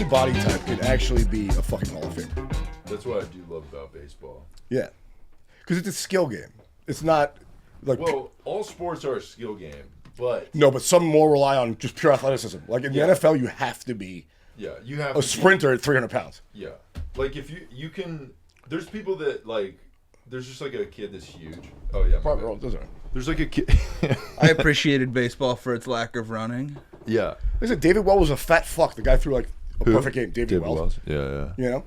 body type can actually be a fucking Hall of Famer. That's what I do love about baseball. Yeah. Because it's a skill game. It's not like... Well, all sports are a skill game, but... No, but some more rely on just pure athleticism. Like in the NFL, you have to be you have a sprinter at 300 pounds. Yeah. Like if you can... There's people that like... There's just like a kid that's huge. Oh, yeah. There's like a kid... I appreciated baseball for its lack of running. Yeah. Listen, David Wells was a fat fuck. The guy threw like a perfect game. David Wells. Yeah. You know?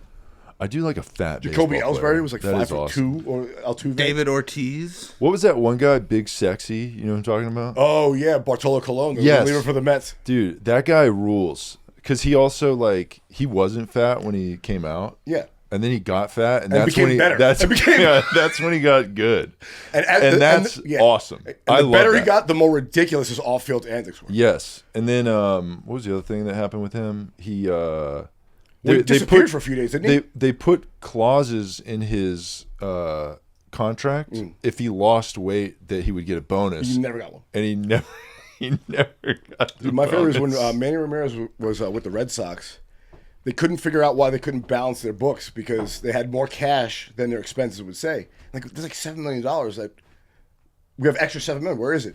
I do like a fat Jacoby baseball Ellsbury player. was like that 5'2" or Altuve. David Ortiz. What was that one guy, Big Sexy? You know what I'm talking about? Oh, yeah. Bartolo Colon, the yes. leader for the Mets. Dude, that guy rules. Because he also, like, he wasn't fat when he came out. Yeah. And then he got fat, and that's became when he, better. That's when he got good. And that's awesome. And I the love better that. he got, the more ridiculous his off-field antics were. Yes. And then, what was the other thing that happened with him? He he disappeared for a few days, didn't he? They put clauses in his contract if he lost weight that he would get a bonus. He never got one. And he never got the My favorite bonus. is when Manny Ramirez was with the Red Sox. They couldn't figure out why they couldn't balance their books because they had more cash than their expenses would say. Like, there's like $7 million that we have extra $7 million. Where is it?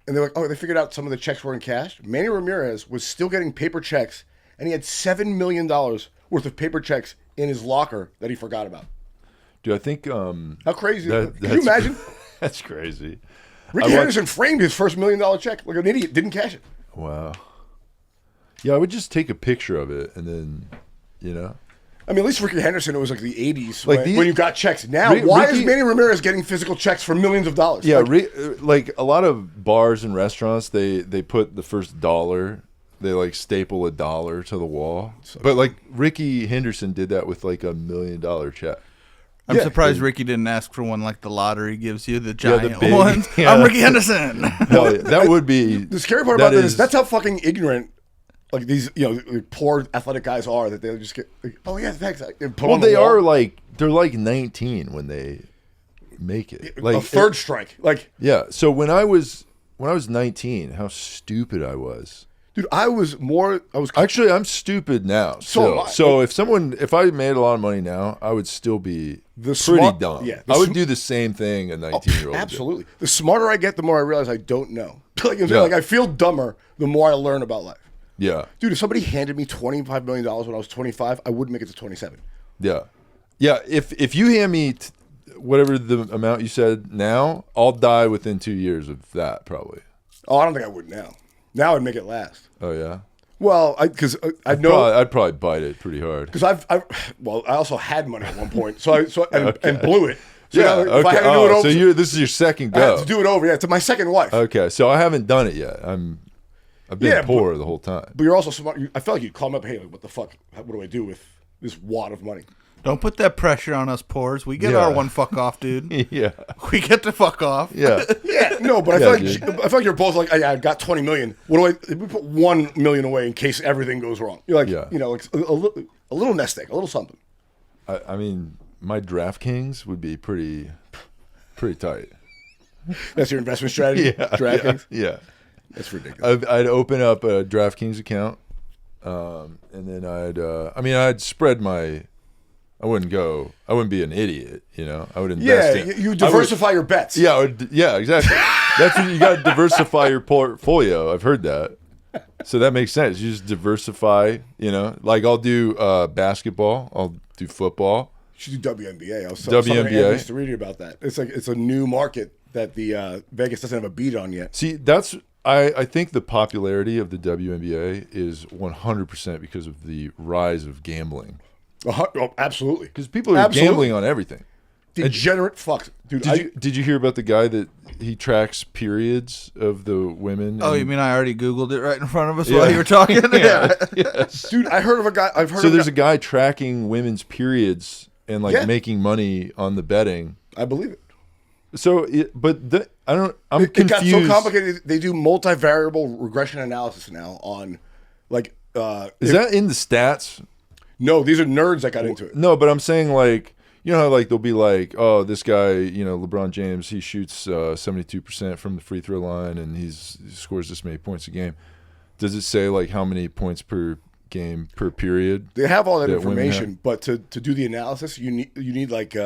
And they're like, oh, they figured out some of the checks were in cash. Manny Ramirez was still getting paper checks, and he had $7 million worth of paper checks in his locker that he forgot about. Dude, I think how crazy is that? Can you imagine? That's crazy. Ricky Henderson framed his first $1 million check like an idiot, didn't cash it. Wow. Yeah, I would just take a picture of it and then, you know. I mean, at least Ricky Henderson, it was like the 80s like when you got checks. Now, why is Manny Ramirez getting physical checks for millions of dollars? Yeah, like a lot of bars and restaurants, they put the first dollar, they like staple a dollar to the wall. But like Ricky Henderson did that with like $1 million check. I'm surprised Ricky didn't ask for one like the lottery gives you, the giant the big ones. Yeah. I'm Ricky Henderson. No, that would be... The scary part about that is that's how fucking ignorant like these, poor athletic guys are, that they'll just get, like, oh yeah, thanks. Well, they are like, they're like 19 when they make it. Like a third strike. Like, yeah. So when I was 19, how stupid I was. Dude, actually, I'm stupid now. So if I made a lot of money now, I would still be pretty dumb. Yeah, I would do the same thing a 19-year-old absolutely. The smarter I get, the more I realize I don't know. Like I feel dumber the more I learn about life. Yeah. Dude, if somebody handed me $25 million when I was 25, I wouldn't make it to 27. Yeah. Yeah, if you hand me whatever the amount you said now, I'll die within 2 years of that probably. Oh, I don't think I would now. Now I'd make it last. Oh, yeah? Well, because I'd probably bite it pretty hard. Because I also had money at one point, and blew it. So yeah, if I had to do it over, so this is your second go. I had to do it over, to my second wife. Okay, so I haven't done it yet. I've been poor the whole time. But you're also smart. I felt like you'd call me up, hey, like, what the fuck? What do I do with this wad of money? Don't put that pressure on us poors. We get our one fuck off, dude. Yeah. We get to fuck off. Yeah. No, but I feel like you're both like, I got 20 million. What do I? We put 1 million away in case everything goes wrong. You're like, like a little nest egg, a little something. I mean, my DraftKings would be pretty tight. That's your investment strategy. Yeah. DraftKings. Yeah. That's ridiculous. I'd open up a DraftKings account, and then I'd spread my. I wouldn't be an idiot, I would invest you diversify your bets. Yeah, exactly. That's when you got to diversify your portfolio. I've heard that. So that makes sense. You just diversify, Like I'll do basketball, I'll do football. You should do WNBA. WNBA. I used to read about that. It's like it's a new market that the Vegas doesn't have a beat on yet. See, I think the popularity of the WNBA is 100% because of the rise of gambling. Oh, absolutely. Because people are gambling on everything. Degenerate fucks. Dude, did you hear about the guy that he tracks periods of the women? Oh, you mean I already Googled it right in front of us while you were talking? Yes. Dude, I heard of a guy. There's a guy tracking women's periods and making money on the betting. I believe it. So, I'm confused. It got so complicated. They do multivariable regression analysis now on, is that in the stats? No, these are nerds that got into it. No, but I'm saying how they'll be like, oh, this guy, LeBron James, he shoots 72% from the free throw line and he scores this many points a game. Does it say how many points per game per period. They have all that that women information, but to do the analysis, you need like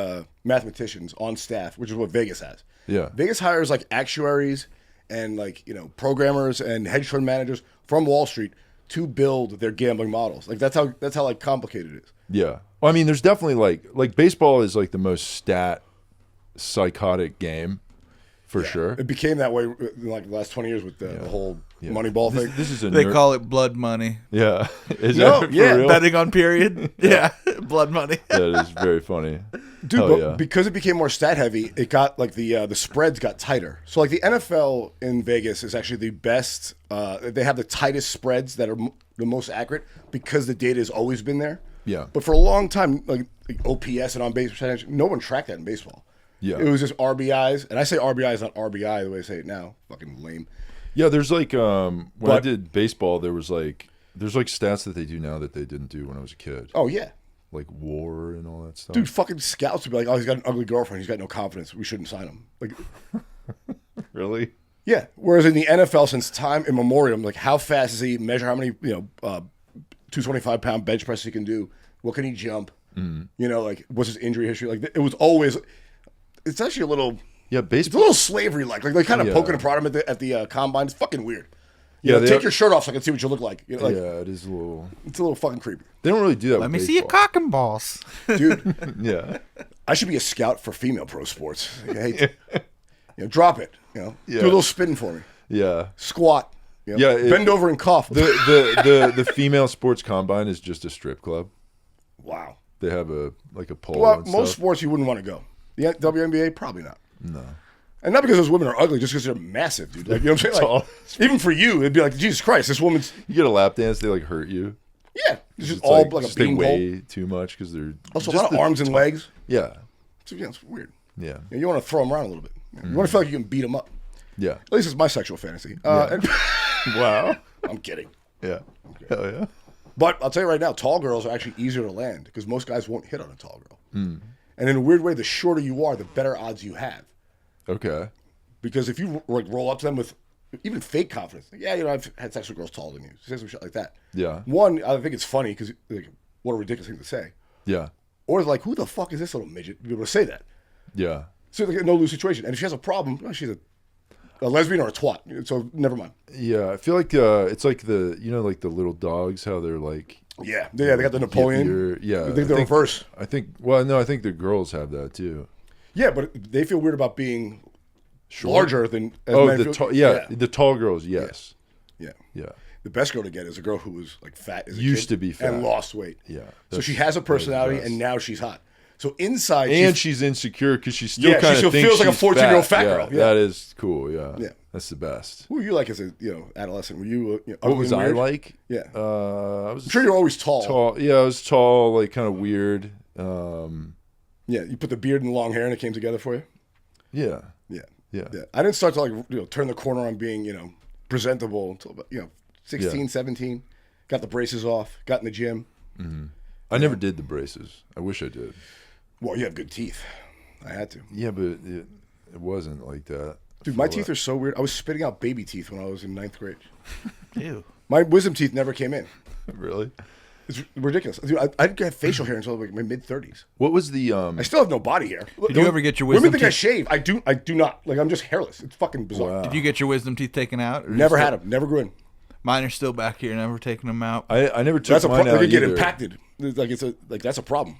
mathematicians on staff, which is what Vegas has. Yeah. Vegas hires like actuaries and like programmers and hedge fund managers from Wall Street to build their gambling models. Like that's how like complicated it is. Yeah. Well, I mean, there's definitely like baseball is like the most stat psychotic game for sure. It became that way in like the last 20 years with the whole Moneyball thing. This is a They call it blood money. Yeah. Is No, that for yeah, real? Betting on period. Yeah, blood money. That is very funny. Dude, Hell but yeah. because it became more stat heavy, it got like the spreads got tighter. So like the NFL in Vegas is actually the best. They have the tightest spreads that are the most accurate because the data has always been there. Yeah. But for a long time, like OPS and on base percentage, no one tracked that in baseball. Yeah. It was just RBIs, and I say RBIs, not RBI the way I say it now. Fucking lame. Yeah, there's like when I did baseball, there's like stats that they do now that they didn't do when I was a kid. Oh yeah. Like WAR and all that stuff. Dude, fucking scouts would be like, "Oh, he's got an ugly girlfriend. He's got no confidence. We shouldn't sign him." Like, Really? yeah. Whereas in the NFL, since time immemorial, like how fast does he measure? How many 225-pound bench press he can do? What can he jump? Like what's his injury history? Like it was always. It's actually a little. Yeah, It's a baseball. little slavery like they kind of Yeah. poking and prodding at the combine. It's fucking weird. Yeah, Take your shirt off so I can see what you look like. Yeah, it is a little. It's a little fucking creepy, They don't really do that. Let with me see your baseball. cock and balls. dude. Yeah. I should be a scout for female pro sports. Hey, drop it. Do Yeah. a little spin for me. Yeah. Squat. Yeah, bend over and cough. The female sports combine is just a strip club. Wow. They have a pole. Well, and most stuff. sports you wouldn't want to go. The WNBA, probably not. No. And not because those women are ugly, just because they're massive, dude. Like, you know what I'm saying? Like, even for you, it'd be like, Jesus Christ, this woman's. You get a lap dance, they like hurt you. Yeah. It's just all like a just they beanpole. weigh too much because they're Also, a just lot of arms and legs. Yeah. So, it's weird. Yeah. You want to throw them around a little bit. You want to feel like you can beat them up. Yeah. At least it's my sexual fantasy. Wow. I'm kidding. Yeah. Hell yeah. But I'll tell you right now, tall girls are actually easier to land because most guys won't hit on a tall girl. And in a weird way, the shorter you are, the better odds you have. Okay. Because if you like roll up to them with even fake confidence, like, I've had sex with girls taller than you, say some shit like that. Yeah. One, I think it's funny because like, what a ridiculous thing to say. Yeah. Or it's like, who the fuck is this little midget to be able to say that? Yeah. So it's like a no-lose situation. And if she has a problem, well, she's a lesbian or a twat. So never mind. Yeah. I feel like it's like the like the little dogs, how they're like. Yeah, they got the Napoleon. Yeah. I think the reverse. I think. Well, no, I think the girls have that too. Yeah, but they feel weird about being Short? larger than. As Oh, men the feel. tall. Yeah, the tall girls. Yes. Yeah. Yeah. The best girl to get is a girl who was like fat as a Used kid to be fat. and lost weight. Yeah. So she has a personality and now she's hot. So inside, And she's insecure because she still Yeah, she kind still of thinks feels like a she's 14-year-old fat Yeah, girl. Yeah. That is cool. Yeah. Yeah. That's the best. who were you like as a adolescent? Were you What ugly was and I weird? like? Yeah, I was I'm sure you're always tall. tall. Yeah, I was tall, like kind of weird. Yeah, you put the beard and the long hair and it came together for you. Yeah. Yeah, Yeah. yeah. I didn't start to like turn the corner on being presentable until about 16, Yeah. 17. Got the braces off. Got in the gym. I never did the braces. I wish I did. Well, you have good teeth. I had to. Yeah, but it wasn't like that. Dude, my teeth are so weird. I was spitting out baby teeth when I was in 9th grade. Ew. My wisdom teeth never came in. Really? It's ridiculous. Dude, I didn't have facial hair until like my mid-30s. What was the I still have no body hair. Did you ever get your Women wisdom think I teeth? shave. I do not. Like I'm just hairless. It's fucking bizarre. Wow. Did you get your wisdom teeth taken out? Or you Never still- had them. Never grew in. Mine are still back here. Never taken them out. I never took That's a mine problem. out They get either. impacted. That's a problem.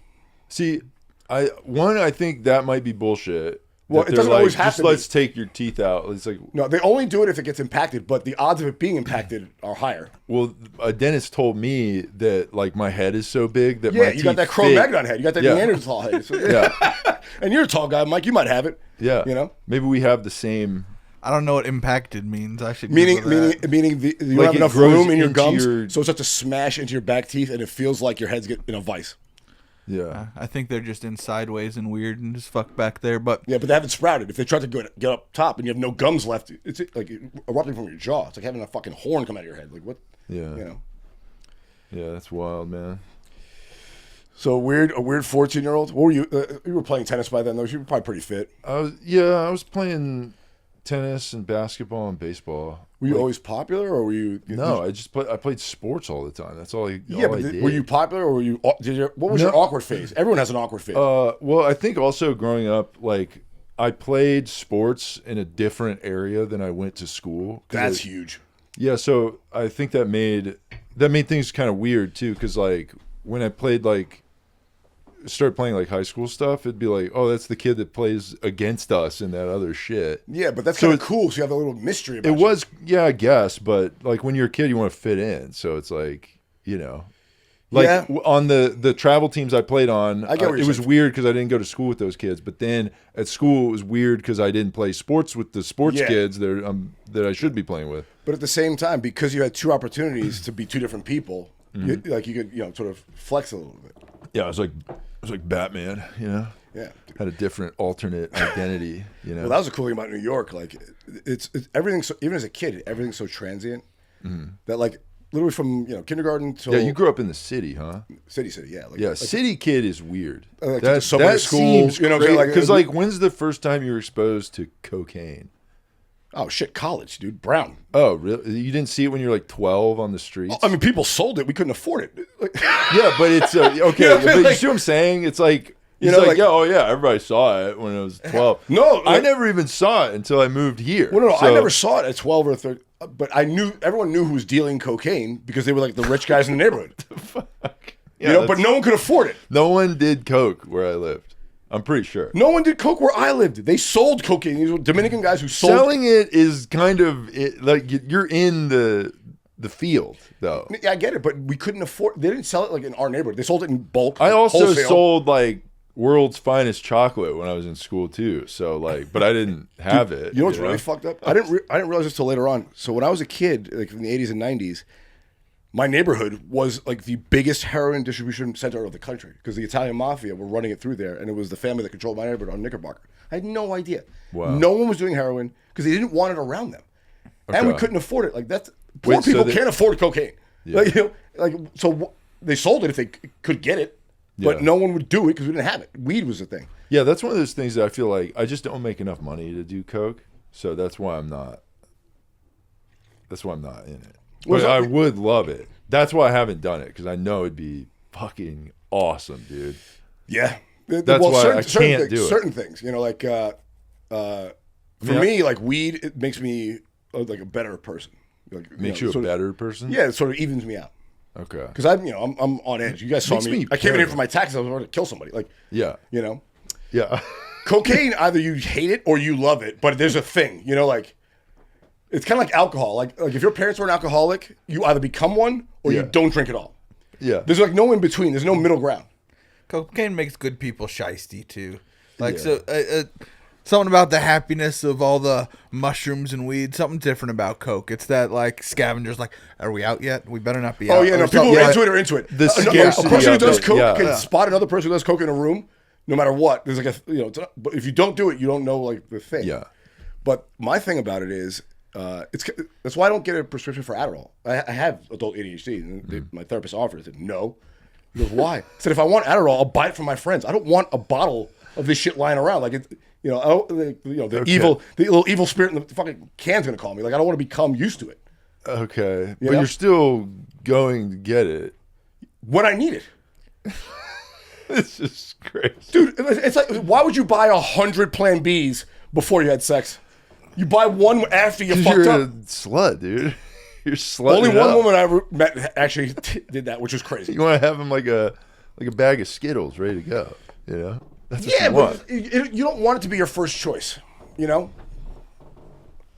See, I think that might be bullshit. Well, That it doesn't they're always like, have just to be. let's take your teeth out. It's like, No, they only do it if it gets impacted, but the odds of it being impacted are higher. well, a dentist told me that like my head is so big that Yeah, my you got teeth that fit. Cro-Magnon head. You got that Yeah. Neanderthal head. So, Yeah, and you're a tall guy, Mike. You might have it. yeah. Maybe we have the same. I don't know what impacted means. I should Meaning, Google that. you Like, don't have it enough grows room in your into gums, your- so it starts to smash into your back teeth, and it feels like your head's in a vice. Yeah, I think they're just in sideways and weird and just fuck back there. But Yeah, but they haven't sprouted. If they try to get up top and you have no gums left, it's like erupting from your jaw. It's like having a fucking horn come out of your head. Like what? yeah, yeah. That's wild, man. So a weird 14-year-old. What were you? You were playing tennis by then, though. You were probably pretty fit. I was playing tennis and basketball and baseball. Were you always popular, or were you? No, I played sports all the time. That's all. Yeah, all but I did. were you popular, or were you? What was your awkward phase? Everyone has an awkward phase. Well, I think also growing up, like I played sports in a different area than I went to school. That's huge. Yeah, so I think that made things kind of weird too, because like when I played started playing like high school stuff, it'd be like, oh, that's the kid that plays against us and that other shit. Yeah, but that's kind of cool. So you have a little mystery about it. Was, yeah, I guess, but like when you're a kid, you want to fit in. So it's like, like on the travel teams I played on, I get what it you're was saying. weird because I didn't go to school with those kids. But then at school, it was weird because I didn't play sports with the sports kids that I should be playing with. But at the same time, because you had two opportunities to be two different people, you could sort of flex a little bit. Yeah, it was like Batman, Yeah. had a different alternate identity, Well, that was the cool thing about New York. Like, it's everything. So, even as a kid, everything's so transient that, like, literally from kindergarten till you grew up in the city, huh? city, yeah, City kid is weird. Like that subway to school, seems because like when's the first time you were exposed to cocaine? oh shit, college, dude, Brown. Oh, really? You didn't see it when you were like 12 on the streets? I mean, people sold it. We couldn't afford it. Like, Yeah, but it's okay. But you see what I'm saying? It's like yeah, everybody saw it when I was 12. No, I never even saw it until I moved here. well, no, So- I never saw it at 12 or 13. But everyone knew who was dealing cocaine because they were like the rich guys in the neighborhood. Yeah, But no one could afford it. no one did coke where I lived. I'm pretty sure. No one did coke where I lived. They sold cocaine. These were Dominican guys who sold. Selling it is kind of like you're in the field though. Yeah, I get it, but we couldn't afford. They didn't sell it like in our neighborhood. They sold it in bulk. I also wholesale. sold like world's finest chocolate when I was in school too. So like, but I didn't have it. You know what's really fucked up? I didn't realize this till later on. So when I was a kid, like in the 80s and 90s, my neighborhood was like the biggest heroin distribution center of the country because the Italian mafia were running it through there, and it was the family that controlled my neighborhood on Knickerbocker. I had no idea. Wow. No one was doing heroin because they didn't want it around them, and we Okay. couldn't afford it. Like that's poor Wait, so people they- can't afford cocaine. Yeah. So they sold it if they could get it, but Yeah. no one would do it because we didn't have it. Weed was the thing. Yeah, that's one of those things that I feel like I just don't make enough money to do coke, so that's why I'm not. That's why I'm not in it. Well, But so- I would love it. That's why I haven't done it because I know it'd be fucking awesome, dude. Yeah, That's why I can't things, do it. certain things, for me, like weed, it makes me like a better person. Like, Makes you a sort of- better person. Yeah, it sort of evens me out Okay. because I'm on edge. You guys saw Makes me. me I came in here paranoid. for my taxes. I was ready to kill somebody. Like, Yeah. Yeah. cocaine, either you hate it or you love it, but there's a thing, like. It's kind of like alcohol. Like if your parents were an alcoholic, you either become one or you Yeah. don't drink at all. Yeah. There's like no in between. There's no middle ground. Cocaine makes good people shisty too. Like Yeah. so, something about the happiness of all the mushrooms and weed. Something different about coke. It's that like scavengers. Like, are we out yet? We better not be out. Oh yeah, no. Or People who something are into like- it are into it. The A scarcity person who of does it, coke yeah. can spot another person who does coke in a room, no matter what. There's like but if you don't do it, you don't know like the thing. Yeah. But my thing about it is, that's why I don't get a prescription for Adderall. I have adult ADHD, and my therapist offered it. I said no. He goes, why? I said if I want Adderall, I'll buy it from my friends. I don't want a bottle of this shit lying around. Like the little evil spirit in the fucking can's gonna call me. Like I don't want to become used to it Okay. But know? you're still going to get it. when I need it. This is crazy. Dude, it's like, why would you buy 100 Plan Bs before you had sex? You buy one after you fucked You're up. a slut, dude. You're slutting Only it one up. woman I ever met actually did that, which was crazy. You want to have him like a bag of Skittles ready to go. That's what Yeah, you want. but you don't want it to be your first choice.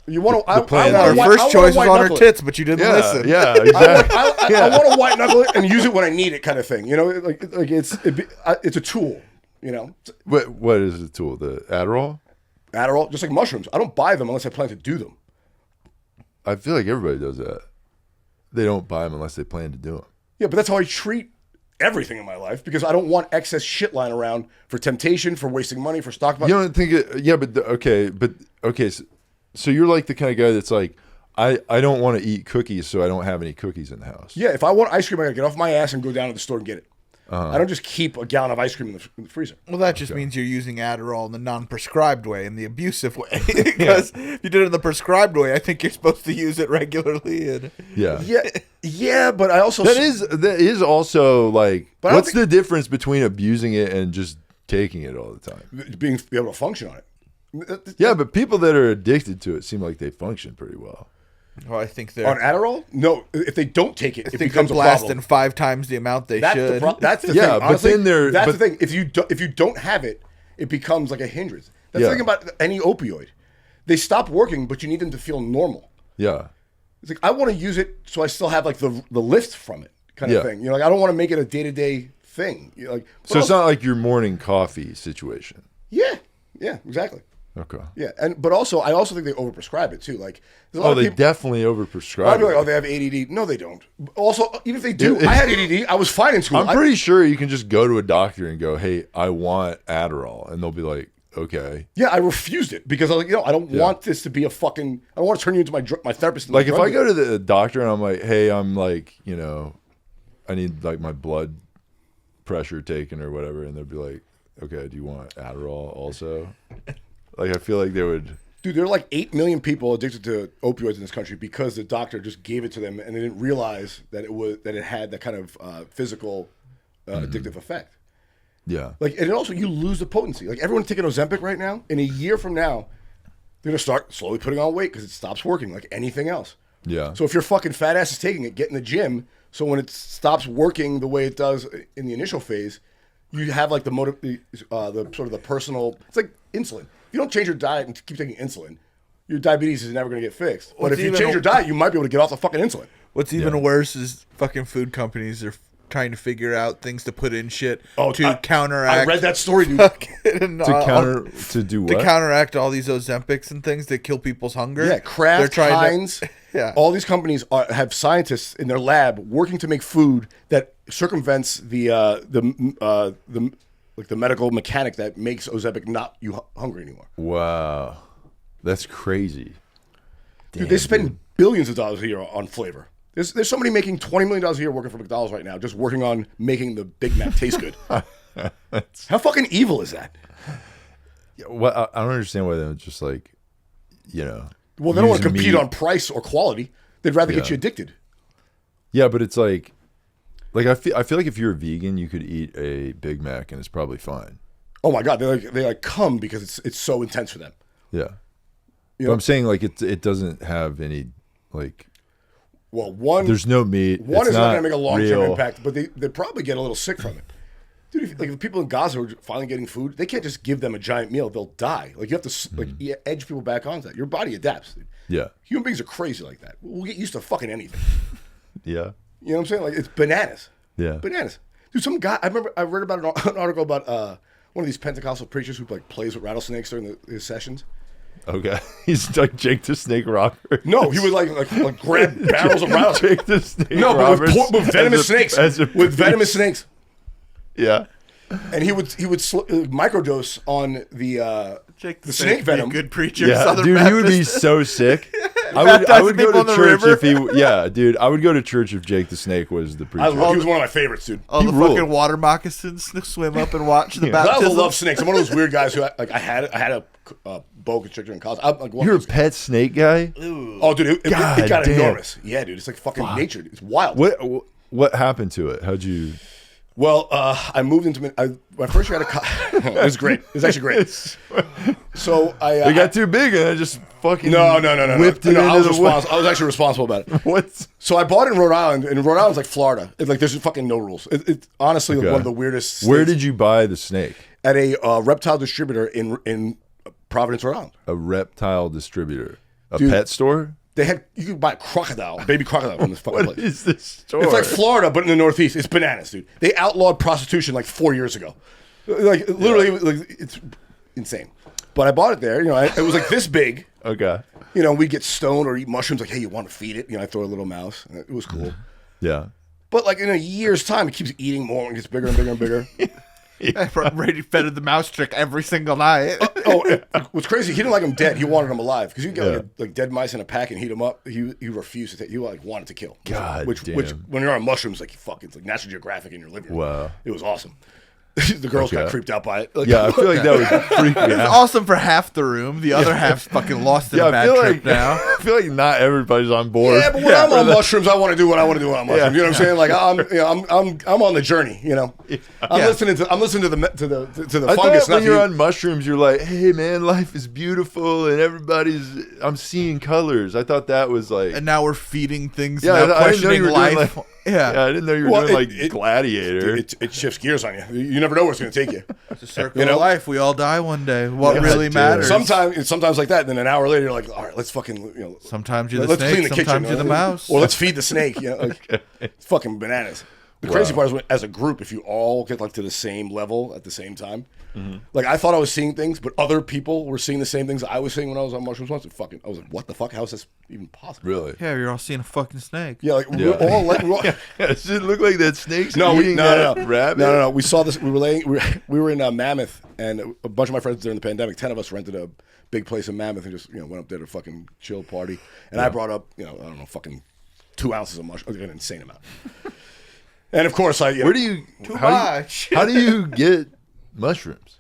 You want to. I plan- want Her to white- I first wanna choice was white on her knuckle it. tits, but you didn't Yeah, listen. yeah, exactly. I want to white knuckle it and use it when I need it, kind of thing. Like it's a tool. What is the tool? The Adderall? Adderall, just like mushrooms. I don't buy them unless I plan to do them. I feel like everybody does that. They don't buy them unless they plan to do them. Yeah, but that's how I treat everything in my life because I don't want excess shit lying around for temptation, for wasting money, for stock. You don't think it? Yeah, but okay. So you're like the kind of guy that's like, I don't want to eat cookies, so I don't have any cookies in the house. Yeah, if I want ice cream, I gotta get off my ass and go down to the store and get it. I don't just keep a gallon of ice cream in the freezer. Well, that just means you're using Adderall in the non-prescribed way, in the abusive way. Because if you did it in the prescribed way, I think you're supposed to use it regularly. And Yeah, but I also that is also like, But I don't what's the difference between abusing it and just taking it all the time? be able to function on it. Yeah, but people that are addicted to it seem like they function pretty well. well, I think they're On Adderall, no. If they don't take it, it they're becomes a blasting problem. 5 times the amount they should. That's the Yeah, thing. but Honestly, then that's the thing. If you don't have it, it becomes like a hindrance. That's the thing about any opioid. They stop working, but you need them to feel normal. Yeah. It's like I want to use it so I still have like the lift from it kind of thing. You know, like I don't want to make it a day-to-day thing. You know, like So it's not like your morning coffee situation. Yeah, exactly. Okay. Yeah, but also I also think they overprescribe it too. Like there's a lot Oh, of they people, definitely a lot of overprescribe people are like, it. oh, they have ADD. No, they don't. Also, even if they do, I had ADD. I was fine in school. I'm pretty sure you can just go to a doctor and go, hey, I want Adderall. And they'll be like, okay. Yeah, I refused it because I was like, I don't want this to be a fucking. I don't want to turn you into my therapist. Like if I go to the doctor and I'm like, hey, I'm like, I need like my blood pressure taken or whatever, and they'll be like, okay, do you want Adderall also? Like I feel like they would. Dude, there are like 8 million people addicted to opioids in this country because the doctor just gave it to them and they didn't realize that it had that kind of physical addictive effect. Yeah. Like, and also you lose the potency. Like everyone's taking Ozempic right now. In a year from now, they're gonna start slowly putting on weight because it stops working like anything else. Yeah. So if your fucking fat ass is taking it, get in the gym. So when it stops working the way it does in the initial phase, you have like the sort of the personal. It's like insulin. If you don't change your diet and keep taking insulin, your diabetes is never going to get fixed. But if you change your diet, you might be able to get off the fucking insulin. What's even worse is fucking food companies are trying to figure out things to put in shit to counteract. I read that story, dude. To do what? To counteract all these Ozempics and things that kill people's hunger. Yeah, Kraft, Heinz, all these companies have scientists in their lab working to make food that circumvents the medical mechanic that makes Ozempic not you hungry anymore. Wow, that's crazy. Dude, they spend billions of dollars a year on flavor. There's somebody making $20 million a year working for McDonald's right now, just working on making the Big Mac taste good. How fucking evil is that? Yeah, well, I don't understand why they're just like, Well, they don't want to compete on price or quality. They'd rather get you addicted. Yeah, but it's like I feel like if you're a vegan, you could eat a Big Mac and it's probably fine. Oh my god, they come because it's so intense for them. Yeah, but I'm saying like it doesn't have any like. Well, there's no meat. One is not going to make a long-term real impact, but they probably get a little sick from it. Dude, if the people in Gaza are finally getting food, they can't just give them a giant meal; they'll die. Like you have to edge people back onto that. Your body adapts. Dude. Yeah, human beings are crazy like that. We'll get used to fucking anything. Yeah, you know what I'm saying? Like it's bananas. Yeah, bananas. Dude, some guy I read about an article about one of these Pentecostal preachers who like plays with rattlesnakes during his sessions. Okay, he's like Jake the Snake Rocker. No, he would like grab barrels of rattlesnakes. Jake the Snake. No, but with venomous snakes. With venomous snakes. Yeah, and he would microdose on the snake venom. Good preacher. Yeah, Southern dude, Baptist. he would be so sick. I would go to church if he. Yeah, dude, I would go to church if Jake the Snake was the preacher. He was one of my favorites, dude. All the fucking water moccasins to swim up and watch the I baptism. also love snakes. I'm one of those weird guys who I had a boa constrictor in college. You're a pet snake guy? Oh, dude, it got enormous. Yeah, dude, it's like fucking nature. It's wild. What happened to it? How'd you? Well, I moved into my first year at a college. It was great. It was actually great. So it got too big and I just fucking no. whipped it I was into the woods. I was actually responsible about it. What? So I bought it in Rhode Island, and Rhode Island's like Florida. It's like there's fucking no rules. It's honestly one of the weirdest. States. Where did you buy the snake? At a reptile distributor in Providence, Rhode Island. A reptile distributor, pet store. You could buy a crocodile, baby crocodile from this fucking place. What is this store? It's like Florida, but in the Northeast. It's bananas, dude. They outlawed prostitution like 4 years ago. Like literally, it's insane. But I bought it there. It was like this big. Okay. We'd get stoned or eat mushrooms. Like, hey, you want to feed it? I throw a little mouse. It was cool. Yeah. But like in a year's time, it keeps eating more and gets bigger and bigger and bigger. Brady fed the mouse trick every single night. what's crazy? He didn't like them dead. He wanted them alive because you get like dead mice in a pack and heat them up. He refused to take. He like wanted to kill. God which when you're on mushrooms, like it's like National Geographic in your living room. Wow, it was awesome. The girls got creeped out by it. Like, I feel like that would freak me out. It's awesome for half the room. The other half's fucking lost in a bad trip now. I feel like not everybody's on board. Yeah, but when I'm on mushrooms, I want to do what I want to do when I'm on mushrooms. You know what I'm saying? Like I'm on the journey. You know, I'm listening to the I fungus. Thought when you're on mushrooms, you're like, hey man, life is beautiful and I'm seeing colors. I thought that was like, and now we're feeding things. Yeah, now I didn't know you questioning were life. doing I didn't know you were doing like Gladiator. It shifts gears on you. You never know where it's going to take you. It's a circle of life. We all die one day. What really matters? Sometimes like that. And then an hour later, you're like, all right, let's fucking Sometimes you're the let's snake. clean the Sometimes kitchen, you're the mouse. or let's feed the snake. You know, like, it's fucking bananas. The crazy part is as a group, if you all get like to the same level at the same time, like I thought I was seeing things, but other people were seeing the same things I was seeing when I was on mushrooms once. I was like, what the fuck? How is this even possible? Really? Yeah, you're all seeing a fucking snake. Yeah, like we're all like, Does it look like that snake's no, eating that rabbit? No. We saw this. We were in Mammoth, and a bunch of my friends during the pandemic. 10 of us rented a big place in Mammoth and just went up there to fucking chill party. And I brought up I don't know, fucking 2 ounces of mushrooms, an insane amount. And of course, how do you get mushrooms?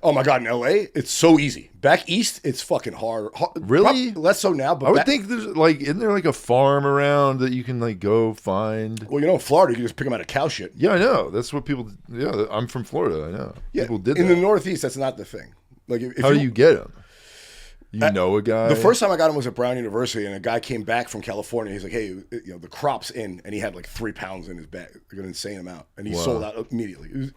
Oh my god, in LA, it's so easy. Back east, it's fucking hard. Really? Less so now, but I would think there's like, isn't there like a farm around that you can like go find? Well, in Florida, you can just pick them out of cow shit. Yeah, I know. That's what people. Yeah, I'm from Florida. I know. Yeah, people did in that. the Northeast. That's not the thing. Like, how do you get them? You know a guy? The first time I got him was at Brown University, and a guy came back from California. He's like, hey, the crop's in, and he had like 3 pounds in his bag, like an insane amount, and he sold out immediately.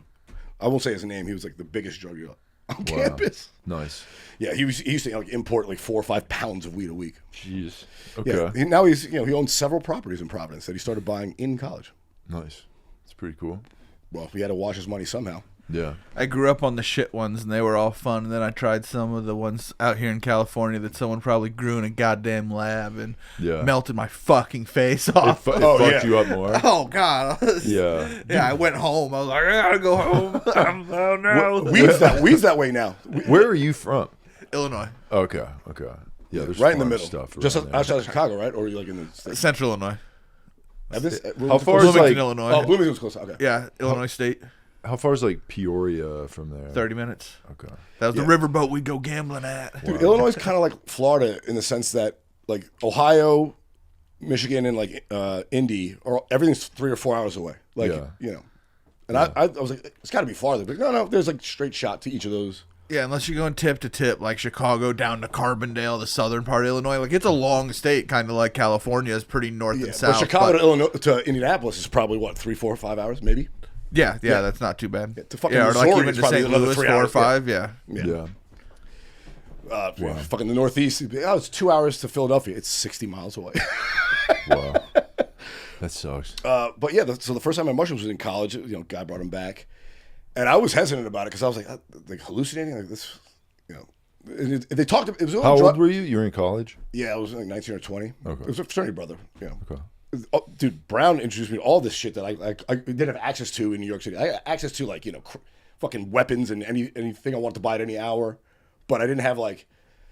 I won't say his name. He was like the biggest drug dealer on campus. Nice. Yeah, he used to import like 4 or 5 pounds of weed a week. Jeez. Okay. Yeah. Now he owns several properties in Providence that he started buying in college. Nice. It's pretty cool. Well, he had to wash his money somehow. Yeah. I grew up on the shit ones, and they were all fun. And then I tried some of the ones out here in California that someone probably grew in a goddamn lab and melted my fucking face off. It fucked you up more. Oh, God. Yeah. Yeah, I went home. I was like, I gotta go home. Oh, no. Weed's that way now. Where are you from? Illinois. Okay. Yeah, there's right in the farm middle. stuff Just around there. outside of Chicago, right? Or are you like in the States? Central Illinois. How far is Bloomington, like? Illinois. Oh, Bloomington's close. Okay. Yeah, Illinois State. How far is like Peoria from there? 30 minutes. Okay. That was the riverboat we'd go gambling at. Dude, Illinois is kind of like Florida in the sense that like Ohio, Michigan, and like Indy, or everything's 3 or 4 hours away. Like and I was like, it's got to be farther. But no, there's like straight shot to each of those. Yeah, unless you're going tip to tip, like Chicago down to Carbondale, the southern part of Illinois. Like, it's a long state, kind of like California is pretty north and south. But Chicago to Illinois to Indianapolis is probably what, 3, 4, 5 hours, maybe. Yeah, that's not too bad. To fucking or Missouri, like even it's to probably St. another Louis, 3 4 or hours. 5. Yeah. Fucking the Northeast. It's 2 hours to Philadelphia. It's 60 miles away. Wow. That sucks. But yeah, so the first time I had mushrooms was in college. Guy brought them back, and I was hesitant about it because I was like hallucinating, like this. And they talked. It was How old were you? You were in college? Yeah, I was like 19 or 20. Okay. It was a fraternity brother. Okay. Dude, Brown introduced me to all this shit that I didn't have access to in New York City. I had access to like fucking weapons and anything I wanted to buy at any hour, but I didn't have like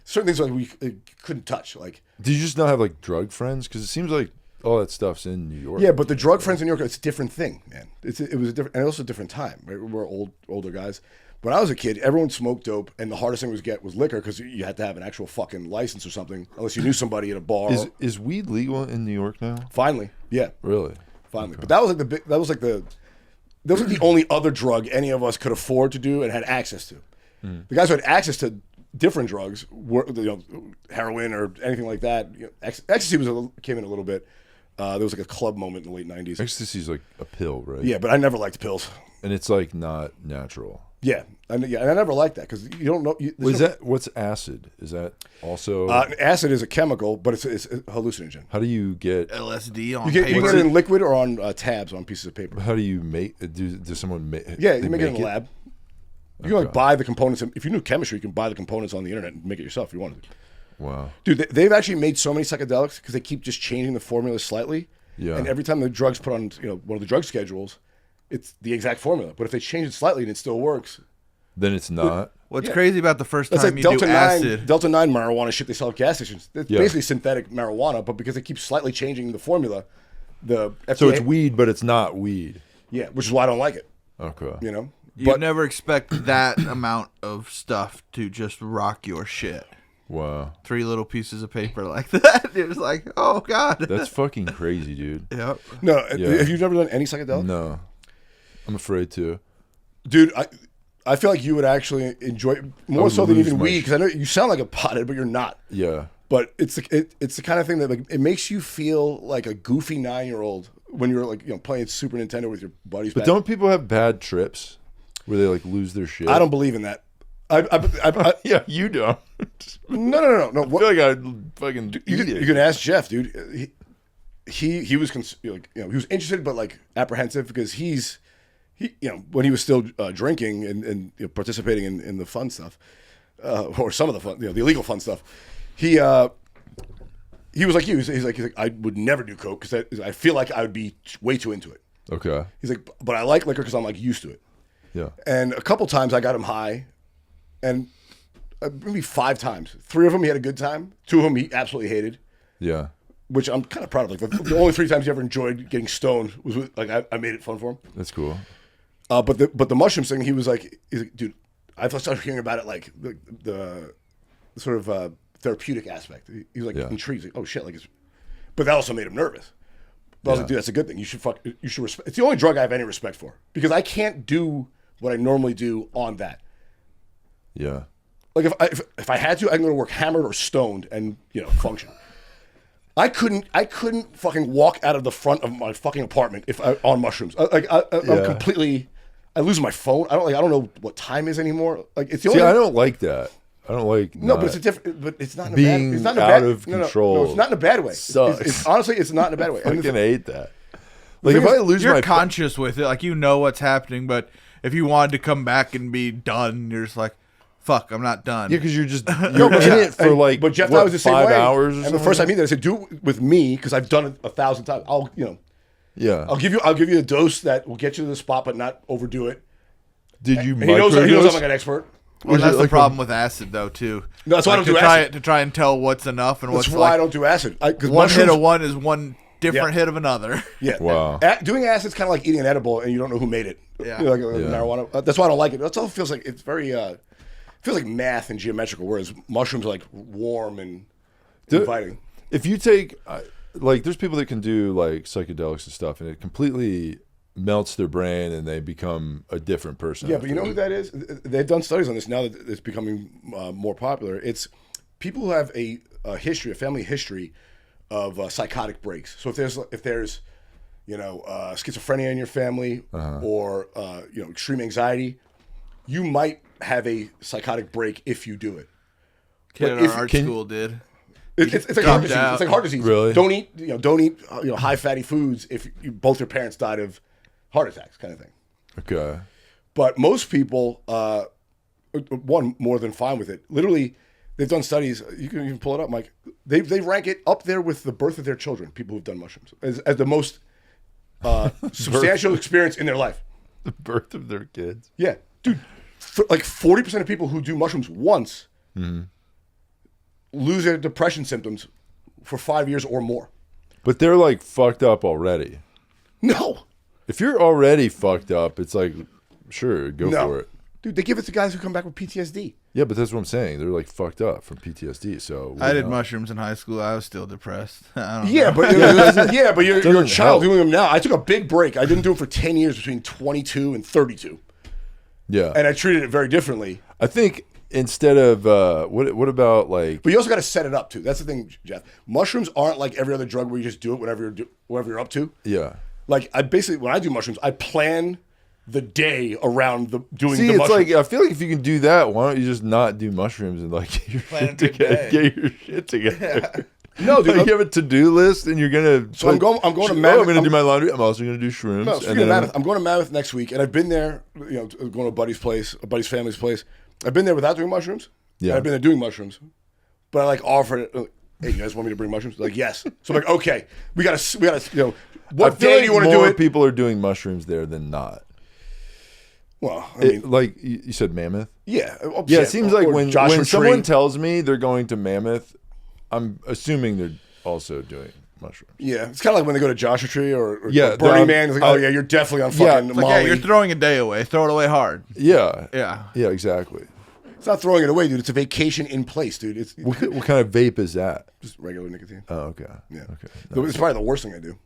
certain things like we couldn't touch. Like, did you just not have like drug friends? Because it seems like all that stuff's in New York. Yeah, but the drug friends in New York, it's a different thing, man. It was a different, and also a different time. Right? We're older guys. When I was a kid, everyone smoked dope, and the hardest thing was get was liquor because you had to have an actual fucking license or something, unless you knew somebody at a bar. Is weed legal in New York now? Finally, yeah, really, finally. Okay. But that was like the only other drug any of us could afford to do and had access to. The guys who had access to different drugs, were heroin or anything like that. Ecstasy came in a little bit. There was like a club moment in the late '90s. Ecstasy's like a pill, right? Yeah, but I never liked pills. And it's like not natural. Yeah, and I never liked that because you don't know. What's acid? Is that also? Acid is a chemical, but it's a hallucinogen. How do you get LSD on? You get it in liquid or on tabs on pieces of paper. How do you make? Does someone make? Yeah, you make it in a lab. You can buy the components. If you knew chemistry, you can buy the components on the internet and make it yourself if you wanted to. Wow, dude, they've actually made so many psychedelics because they keep just changing the formula slightly. Yeah, and every time the drug's put on one of the drug schedules, it's the exact formula. But if they change it slightly and it still works, then it's not. What's crazy about the first That's time like you do acid? Delta 9 marijuana shit they sell at gas stations. It's Yeah. basically synthetic marijuana, but because they keep slightly changing the formula, the FDA, So it's weed, but it's not weed. Yeah, which is why I don't like it. Okay. You know, You never expect that amount of stuff to just rock your shit. Wow. 3 little pieces of paper like that. You're just like, oh god. That's fucking crazy, dude. Yep. no. Yeah. Have you never done any psychedelic? No. I'm afraid to. Dude, I feel like you would actually enjoy it more would so than lose even my weed, because I know you sound like a pothead, but you're not. Yeah. But it's the kind of thing that, like, it makes you feel like a goofy 9-year-old when you're, like, you know, playing Super Nintendo with your buddies. But don't people have bad trips where they like lose their shit? I don't believe in that. Yeah, you don't. No. I feel like I'd fucking You eat it. can ask Jeff, dude. He was he was interested but like apprehensive, because he when he was still drinking and participating in the fun stuff, or some of the fun, the illegal fun stuff, he was like you. He's like I would never do coke because I feel like I would be way too into it. Okay. He's like, but I like liquor because I'm like used to it. Yeah. And a couple times I got him high, and maybe 5 times. 3 of them he had a good time. 2 of them he absolutely hated. Yeah. Which I'm kind of proud of. Like the only 3 times he ever enjoyed getting stoned was with, like, I made it fun for him. That's cool. But the mushrooms thing, he's like, dude, I started hearing about it, like the sort of therapeutic aspect. He was like intrigued. He's like, oh shit, like but that also made him nervous. But I was like, dude, that's a good thing. You should respect. It's the only drug I have any respect for, because I can't do what I normally do on that. Yeah. Like if I had to, I can go to work hammered or stoned and function. I couldn't fucking walk out of the front of my fucking apartment on mushrooms. I'm completely. I lose my phone. I don't know what time is anymore. Like it's the only. I don't like that. I don't like. No, but it's a different. But it's not in being a bad. It's not in a out bad, of control. No, it's not in a bad way. Sucks. Honestly, it's not in a bad way. I fucking hate that. Like if thing I is, lose You're my conscious with it, like you know what's happening, but if you wanted to come back and be done, you're just like, fuck, I'm not done. yeah, because you're in it for like But Jeff, I was the same 5 way. hours. Or and something? the first time he did, I said, "Do it with me," because I've done it 1,000 times. Yeah. I'll give you a dose that will get you to the spot, but not overdo it. Did you? And he knows I'm like an expert. Well, that's the like problem with acid, though, too. No, that's why I don't do acid. To try and tell what's enough and what's That's why I like don't do acid. Because one hit of one is one different Yeah. hlike hit of another. Yeah. Wow. Doing acid's kind of like eating an edible and you don't know who made it. Yeah. Like marijuana. That's why I don't like it. That's all it feels like. It's very, feels like math and geometrical, whereas mushrooms are like warm and inviting. If you take, like, there's people that can do like psychedelics and stuff, and it completely melts their brain, and they become a different person. Yeah, but you know who that is? They've done studies on this now that it's becoming more popular. It's people who have a family history of psychotic breaks. So if there's schizophrenia in your family or extreme anxiety, you might have a psychotic break if you do it. Kid at our art school did. It's like heart disease. It's like heart disease. Really? Don't eat high fatty foods if both your parents died of heart attacks, kind of thing. Okay. But most people, more than fine with it. Literally, they've done studies. You can even pull it up, Mike. They rank it up there with the birth of their children. People who've done mushrooms as the most substantial experience in their life. The birth of their kids. Yeah, dude. Like 40% of people who do mushrooms once lose their depression symptoms for 5 years or more. But they're like fucked up already. No. If you're already fucked up, it's like, sure, go for it. Dude, they give it to guys who come back with PTSD. Yeah, but that's what I'm saying. They're like fucked up from PTSD. So I did mushrooms in high school. I was still depressed. I don't Yeah, know. but you're a Doesn't child help. doing them now. I took a big break. I didn't do it for 10 years between 22 and 32. Yeah. And I treated it very differently. I think instead of, what about like. But you also got to set it up too. That's the thing, Jeff. Mushrooms aren't like every other drug where you just do it whatever you're up to. Yeah. Like when I do mushrooms, I plan the day around doing See, the it's mushrooms. like, I feel like if you can do that, why don't you just not do mushrooms and like get your Plan a shit good together? day. Get your shit together. No, dude. Like you have a to-do list and you're gonna. So I'm going to I'm Mammoth. gonna do my laundry. I'm also gonna do shrooms. No, and speaking of Mammoth, I'm going to Mammoth next week, and I've been there. Going to a buddy's family's place. I've been there without doing mushrooms. Yeah. And I've been there doing mushrooms, but I like offered it. Hey, you guys want me to bring mushrooms? They're like, yes. So I'm like, okay, we gotta. I What feel day like do you want to more do it? people are doing mushrooms there than not. Well, I mean, like you said, Mammoth. yeah. Yeah, it seems like when Joshua someone Tree. tells me they're going to Mammoth, I'm assuming they're also doing mushrooms. Yeah, it's kind of like when they go to Joshua Tree or Yeah, Burning Man. It's like, oh yeah, you're definitely on fucking It's like, Molly. yeah, you're throwing a day away. Throw it away hard. Yeah. Yeah. Yeah, exactly. It's not throwing it away, dude. It's a vacation in place, dude. It's What kind of vape is that? just regular nicotine. Oh, okay. Yeah. Okay. It's probably the worst thing I do,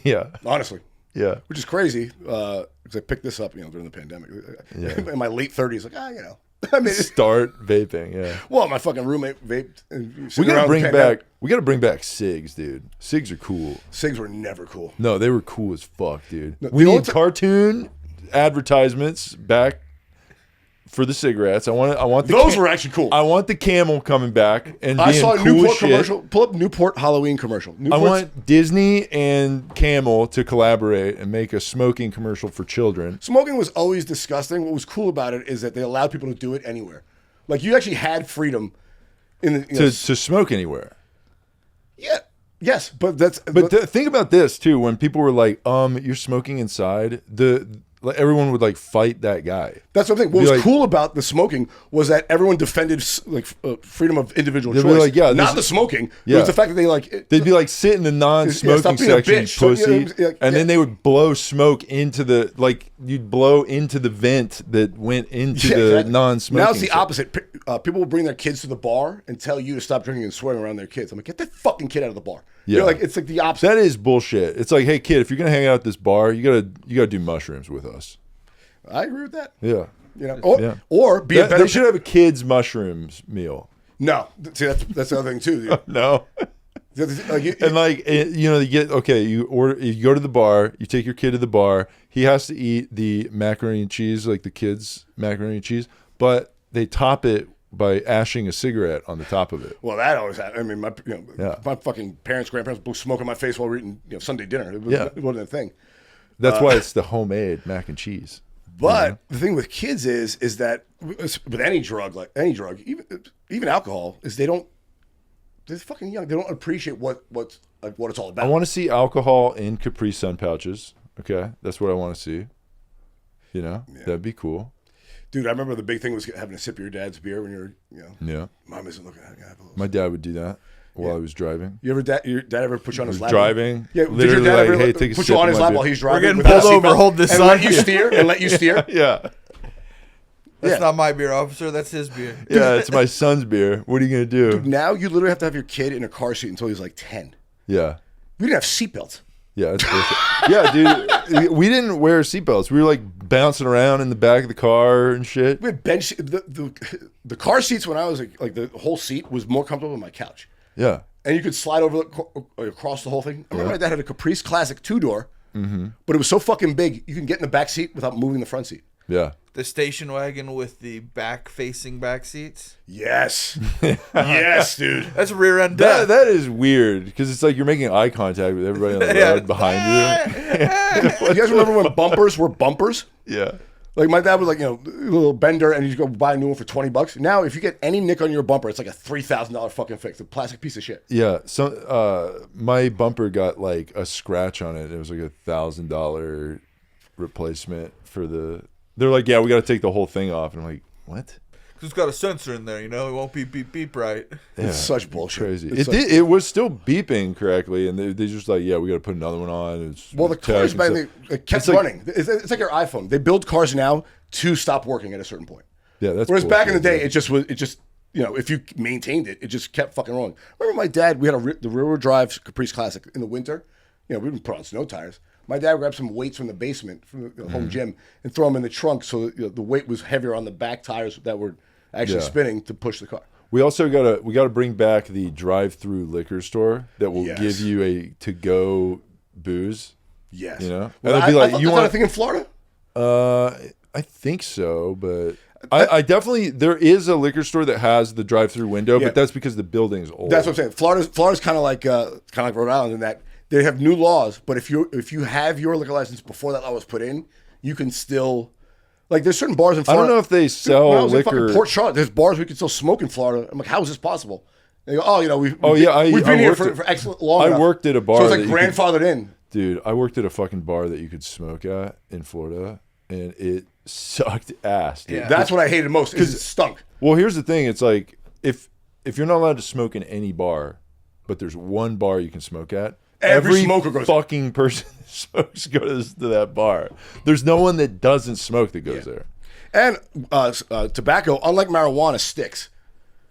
Yeah. honestly. Yeah. Which is crazy because I picked this up, during the pandemic. Yeah. In my late 30s, like, I mean, Start vaping. Yeah. well, my fucking roommate vaped. We gotta bring back. We gotta bring back cigs, dude. Cigs are cool. Cigs were never cool. No, they were cool as fuck, dude. No, We the need only cartoon advertisements back for the cigarettes. I want the Those were actually cool. I want the Camel coming back and I being saw a cool Newport as shit. commercial. Pull up Newport Halloween commercial. I Newport's- want Disney and Camel to collaborate and make a smoking commercial for children. Smoking was always disgusting. What was cool about it is that they allowed people to do it anywhere. Like you actually had freedom in the To smoke anywhere. yeah. Yes, but that's Think about this too. When people were like, you're smoking inside, everyone would like fight that guy. that's what I'm saying. What Be was like- cool about the smoking was that everyone defended freedom of individual They'd be choice. like, yeah, not this- the smoking. It Yeah. was the fact that they like They'd be like, sit in the non-smoking stop being a section, bitch. So, pussy, yeah, and then they would blow smoke into you'd blow into the vent that went into Yeah, the exactly. non-smoking. Now it's the section. opposite. People will bring their kids to the bar and tell you to stop drinking and swearing around their kids. I'm like, get that fucking kid out of the bar. Yeah. Like it's like the opposite. That is bullshit. It's like, hey kid, if you're gonna hang out at this bar, you gotta do mushrooms with us. I agree with that. Yeah. Or, or be a better. They should have a kids mushrooms meal. No, see that's the other thing too. Dude. No. And like you get you go to the bar, you take your kid to the bar, he has to eat the macaroni and cheese, like the kids macaroni and cheese, but they top it by ashing a cigarette on the top of it. Well, that always happened. I mean, Yeah. my fucking grandparents blew smoke in my face while we were eating Sunday dinner. It wasn't a thing. That's why it's the homemade mac and cheese. But the thing with kids is that with any drug, even alcohol, is they're fucking young. They don't appreciate what it's all about. I want to see alcohol in Capri Sun pouches. Okay, that's what I want to see. That'd be cool. Dude, I remember the big thing was having a sip of your dad's beer when you were, Yeah, Mom isn't looking at you. my dad would do that while I was driving. Your dad ever put you on his lap? Driving, Yeah, did your literally dad like, ever hey, take a put sip you on of his my lap beer. while he's driving? getting without a pulled over, seatbelt hold this, and son. let you steer and let you steer. Yeah, That's Yeah. not my beer, officer. That's his beer. yeah, it's my son's beer. What are you gonna do? Now you literally have to have your kid in a car seat until he's like 10. Yeah, We didn't have seatbelts. yeah, that's bullshit. Yeah, dude, we didn't wear seatbelts. We were like bouncing around in the back of the car and shit. We had bench the car seats when I was like the whole seat was more comfortable than my couch, Yeah, and you could slide over across the whole thing. I remember my dad had a Caprice Classic 2-door, but it was so fucking big you can get in the back seat without moving the front seat. yeah. The station wagon with the back-facing back seats. Yes, yes, dude. That's rear end death. That is weird because it's like you're making eye contact with everybody on the Yeah. road behind you. You guys remember when bumpers were bumpers? Yeah. Like my dad was like, a little bender, and you go buy a new one for $20. Now, if you get any nick on your bumper, it's like a $3,000 fucking fix. A plastic piece of shit. Yeah. So my bumper got like a scratch on it. It was like $1,000 replacement for the. They're like, yeah, we got to take the whole thing off, and I'm like, what? Because it's got a sensor in there, it won't beep, beep, beep right. Yeah, It's such bullshit. Crazy. It's It was still beeping correctly, and they just like, yeah, we got to put another one on. It's Well, the cars, tech and man, stuff. they kept It's like- running. It's like your iPhone. They build cars now to stop working at a certain point. Yeah, that's Whereas back in the bullshit, day, it just if you maintained it, it just kept fucking rolling. Remember my dad? We had the rear-wheel drive Caprice Classic in the winter. We didn't put on snow tires. My dad would grab some weights from the basement, from the home gym, and throw them in the trunk so that, the weight was heavier on the back tires that were actually Yeah. spinning to push the car. We also gotta bring back the drive-through liquor store that will Yes. give you a to-go booze. Yes. And Well, it'd be like, you want want a thing in Florida? I think so, but I definitely there is a liquor store that has the drive-through window, Yeah. but that's because the building's old. That's what I'm saying. Florida's kind of like Rhode Island in that they have new laws, but if you have your liquor license before that law was put in, you can still there's certain bars in I Florida. don't know if they sell when I was in liquor. fucking Port Charlotte, there's bars we can still smoke in Florida. I'm like, how is this possible? They go, we've I been here worked for excellent long I enough. worked at a bar So it's like that you could- grandfathered in. Dude, I worked at a fucking bar that you could smoke at in Florida, and sucked ass, dude. Yeah. That's what I hated most. Is it stunk. Well, here's the thing. It's like if you're not allowed to smoke in any bar, but there's one bar you can smoke at, Every smoker goes. fucking person that smokes goes to that bar. There's no one that doesn't smoke that goes there. And tobacco, unlike marijuana, sticks.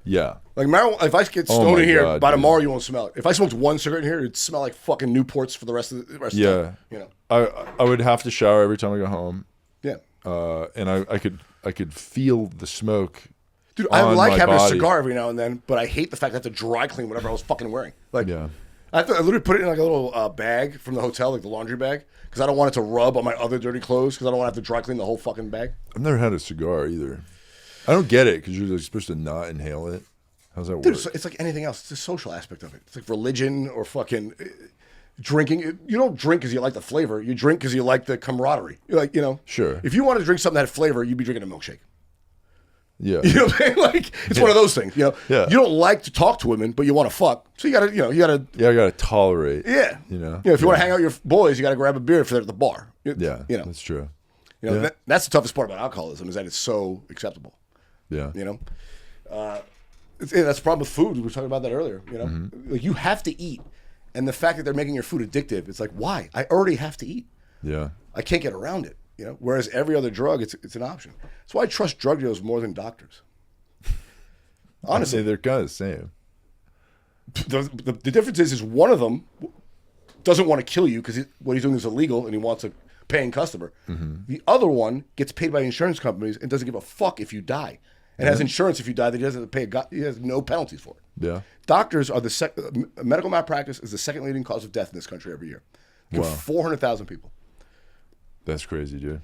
Yeah. Like marijuana, if I get Oh stoned my in here, God, by dude. tomorrow you won't smell it. If I smoked one cigarette in here, it'd smell like fucking Newports for the rest of the rest Yeah. of the, you know. I would have to shower every time I go home. Yeah. And I could feel the smoke. Dude, I on like my having body. a cigar every now and then, but I hate the fact that I have to dry clean whatever I was fucking wearing. Like, Yeah. I literally put it in like a little bag from the hotel, like the laundry bag, because I don't want it to rub on my other dirty clothes, because I don't want to have to dry clean the whole fucking bag. I've never had a cigar either. I don't get it because you're like supposed to not inhale it. How's that Dude, work? it's like anything else. It's the social aspect of it. It's like religion or fucking drinking. You don't drink because you like the flavor. You drink because you like the camaraderie. You're like, you know. Sure. If you want to drink something that had flavor, you'd be drinking a milkshake. Yeah. You know what I'm saying? Like, it's one of those things. You know. Yeah. You don't like to talk to women, but you want to fuck. So you gotta. Yeah, I gotta tolerate. Yeah. You know. If you want to hang out with your boys, you gotta grab a beer if they're at the bar. Yeah. You know. That's true. You know. Yeah. That's the toughest part about alcoholism is that it's so acceptable. Yeah. You know. That's the problem with food. We were talking about that earlier. You know, Mm-hmm. like you have to eat, and the fact that they're making your food addictive, it's like, why? I already have to eat. Yeah. I can't get around it. You know, whereas every other drug, it's an option. That's why I trust drug dealers more than doctors. Honestly, Honestly, they're kind of the same. the difference is one of them doesn't want to kill you because what he's doing is illegal and he wants a paying customer. Mm-hmm. The other one gets paid by insurance companies and doesn't give a fuck if you die, and has insurance if you die that he doesn't have to pay. He has no penalties for it. Yeah. Doctors are medical malpractice is the second leading cause of death in this country every year. Kill Wow. 400,000 people. That's crazy, dude.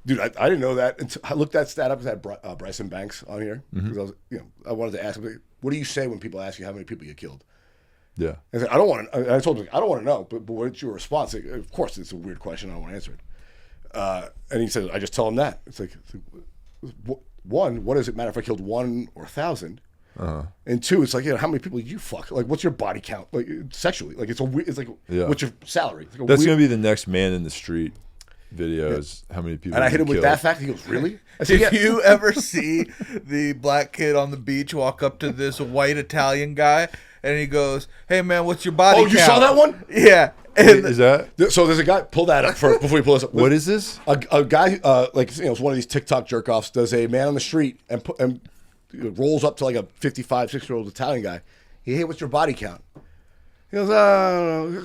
Dude, I didn't know that until I looked that stat up. I had Bryson Banks on here because I was, I wanted to ask him, what do you say when people ask you how many people you killed? Yeah. I said, I don't want to. I told him, I don't want to know. But what's your response? Like, of course, it's a weird question. I don't want to answer it. And he said, I just tell him that. It's like, one, what does it matter if I killed 1 or 1,000? And 2, it's like, how many people did you fuck? Like, what's your body count? Like, sexually, like it's like, Yeah. what's your salary? It's like That's gonna be the next man in the street videos. How many people? And I hit you him with killed. that fact. He goes, really? I said, Did yeah. you ever see the black kid on the beach walk up to this white Italian guy and he goes, "Hey man, what's your body Oh, count?" you saw that one? Yeah. Wait, is that So there's a guy. Pull that up first before you pull this up. what is this? A guy, it's one of these TikTok jerk offs, does a man on the street and rolls up to like a 55, 60-year-old Italian guy. Hey, what's your body count? He goes,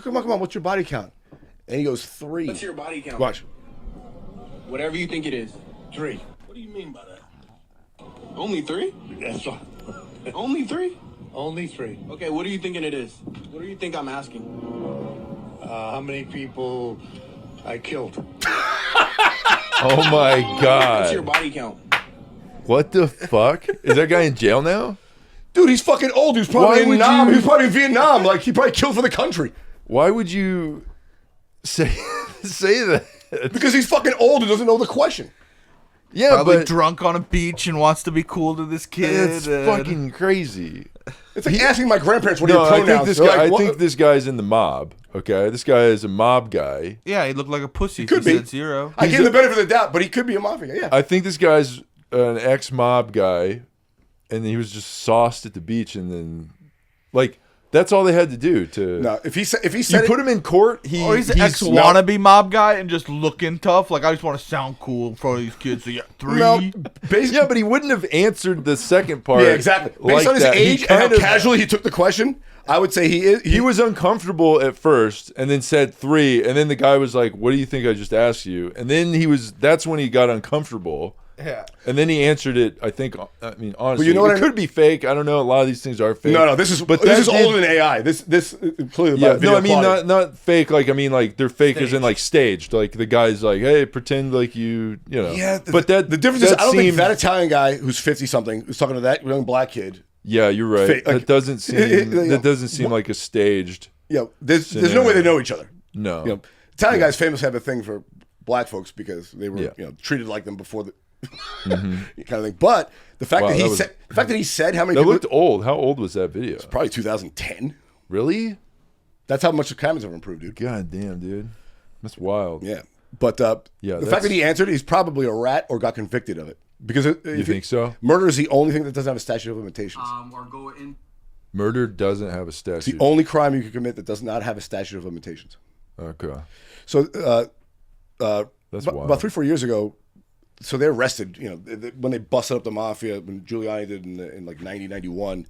come on, what's your body count? And he goes, 3. What's your body count? Watch. Whatever you think it is. 3. What do you mean by that? Only 3? That's all. Only 3? Only 3. Okay, what are you thinking it is? What do you think I'm asking? How many people I killed? Oh my What's your god! body count? What the fuck? Is that guy in jail now? Dude, he's fucking old. He was Why probably in would Nam. you- He was probably in Vietnam. Like, he probably killed for the country. Why would you say that? Because he's fucking old and doesn't know the question. Yeah, Probably but drunk on a beach and wants to be cool to this kid. it's and- fucking crazy. It's like asking my grandparents what are No, your I pronouns. think this They're guy. like, I what? think this guy's in the mob. Okay, this guy is a mob guy. Yeah, he looked like a pussy. Could He be. said 0. I gave him the benefit of the doubt, but he could be a mafia. Yeah. I think this guy's an ex-mob guy, and he was just sauced at the beach, and then, like, that's all they had to do to. No, if he said You put him in court. Or he's an ex wannabe mob guy and just looking tough. Like, I just want to sound cool in front of these kids. So, yeah, 3. No, basically, Yeah, but he wouldn't have answered the second part. yeah, exactly. Based like on his that. He age and how kind of- casually he took the question, I would say he is. He was uncomfortable at first, and then said 3, and then the guy was like, "What do you think I just asked you?" And then that's when he got uncomfortable. Yeah. And then he answered it. I mean, honestly, you know what it could be fake. I don't know. A lot of these things are fake. No, this is But this that is did- older than AI. This clearly Yeah, about video no, I mean quality. not fake. Like I mean, like they're fake as in like staged. Like the guy's like, "Hey, pretend like you know." Yeah, but that the difference is I don't think seemed- that Italian guy who's 50 something who's talking to that young black kid. Yeah, you're right. Fake, like- that doesn't seem. Yeah. That doesn't seem like a staged. Yeah, there's no way they know each other. No. You know, Italian guys famously have a thing for black folks because they were Yeah. treated like them before the kind of thing. But the fact Wow, that he that was- said how many That people looked old. How old was that video? probably 2010. Really? That's how much the cameras have improved, dude. God damn, dude. That's wild. Yeah. But Yeah, the fact that he answered, he's probably a rat or got convicted of it. Because You think so? Murder is the only thing that doesn't have a statute of limitations. Or go in. Murder doesn't have a It's statute. the only crime you can commit that does not have a statute of limitations. Okay. So That's wild. about 3-4 years ago, so they arrested, when they busted up the mafia, when Giuliani did in like 91,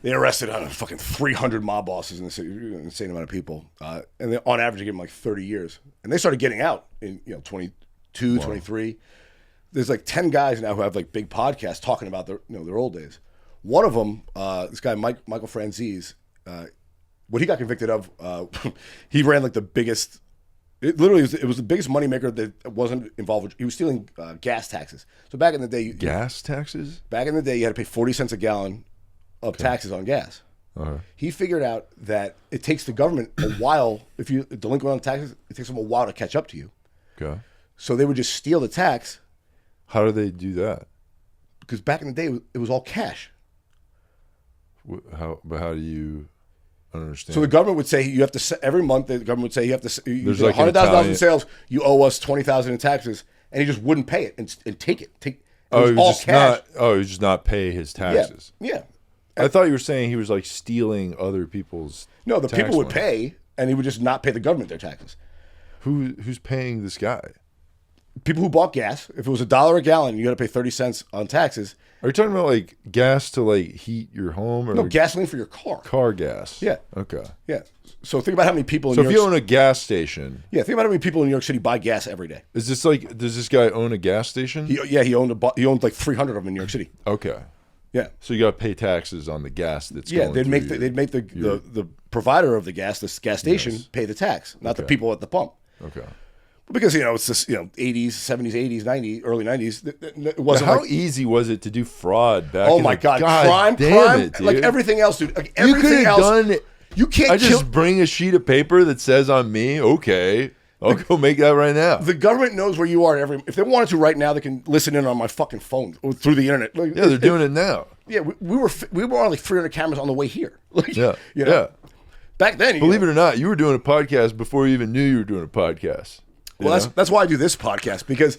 they arrested, I don't know, fucking 300 mob bosses in the city, an insane amount of people. And they, on average, they gave them like 30 years. And they started getting out in 22, 23. There's like 10 guys now who have like big podcasts talking about their old days. One of them, this guy, Michael Franzese, what he got convicted of, he ran like the biggest, it was the biggest moneymaker that wasn't involved with, he was stealing gas taxes. So back in the day. Gas taxes? Back in the day, you had to pay 40 cents a gallon of taxes on gas. Uh-huh. He figured out that it takes the government a while, if you're delinquent on taxes, it takes them a while to catch up to you. Okay. So they would just steal the tax. How do they do that? Because back in the day, it was all cash. How do you understand? So the government would say you have to, every month the government would say you have to, There's you like $100,000 Italian- in sales, you owe us $20,000 in taxes, and he just wouldn't pay it and take it. It he was all would cash. he would just not pay his taxes. Yeah. I thought you were saying he was like stealing other people's. No, the tax people would money. pay, and he would just not pay the government their taxes. Who's paying this guy? People who bought gas, if it was $1 a gallon, you got to pay 30 cents on taxes. Are you talking about like gas to like heat your home or No, gasoline for your car. car gas? Yeah. Okay. Yeah. So think about how many people in So New if York you own a gas station, Yeah, think about how many people in New York City buy gas every day. is this like, does this guy own a gas station? He owned like 300 of them in New York City. Okay. Yeah. So you got to pay taxes on the gas that's Yeah, going they'd make through they'd make the provider of the gas, this gas station, Yes. pay the tax, not the Okay. people at the pump. Okay. Because it's this 80s, 70s, 80s, 90s, early 90s. It wasn't How like, easy was it to do fraud back oh in my the, God, damn crime, it, dude. like everything else, dude. Like You could everything have else. done. You can't I kill. just bring a sheet of paper that says on me. Okay, I'll go make that right now. The government knows where you are. If they wanted to right now, they can listen in on my fucking phone or through the internet. Like, Yeah, they're doing it now. Yeah, we were on like 300 cameras on the way here. Like, Yeah, yeah. Back then, Believe it or not, you were doing a podcast before you even knew you were doing a podcast. Well, that's why I do this podcast, because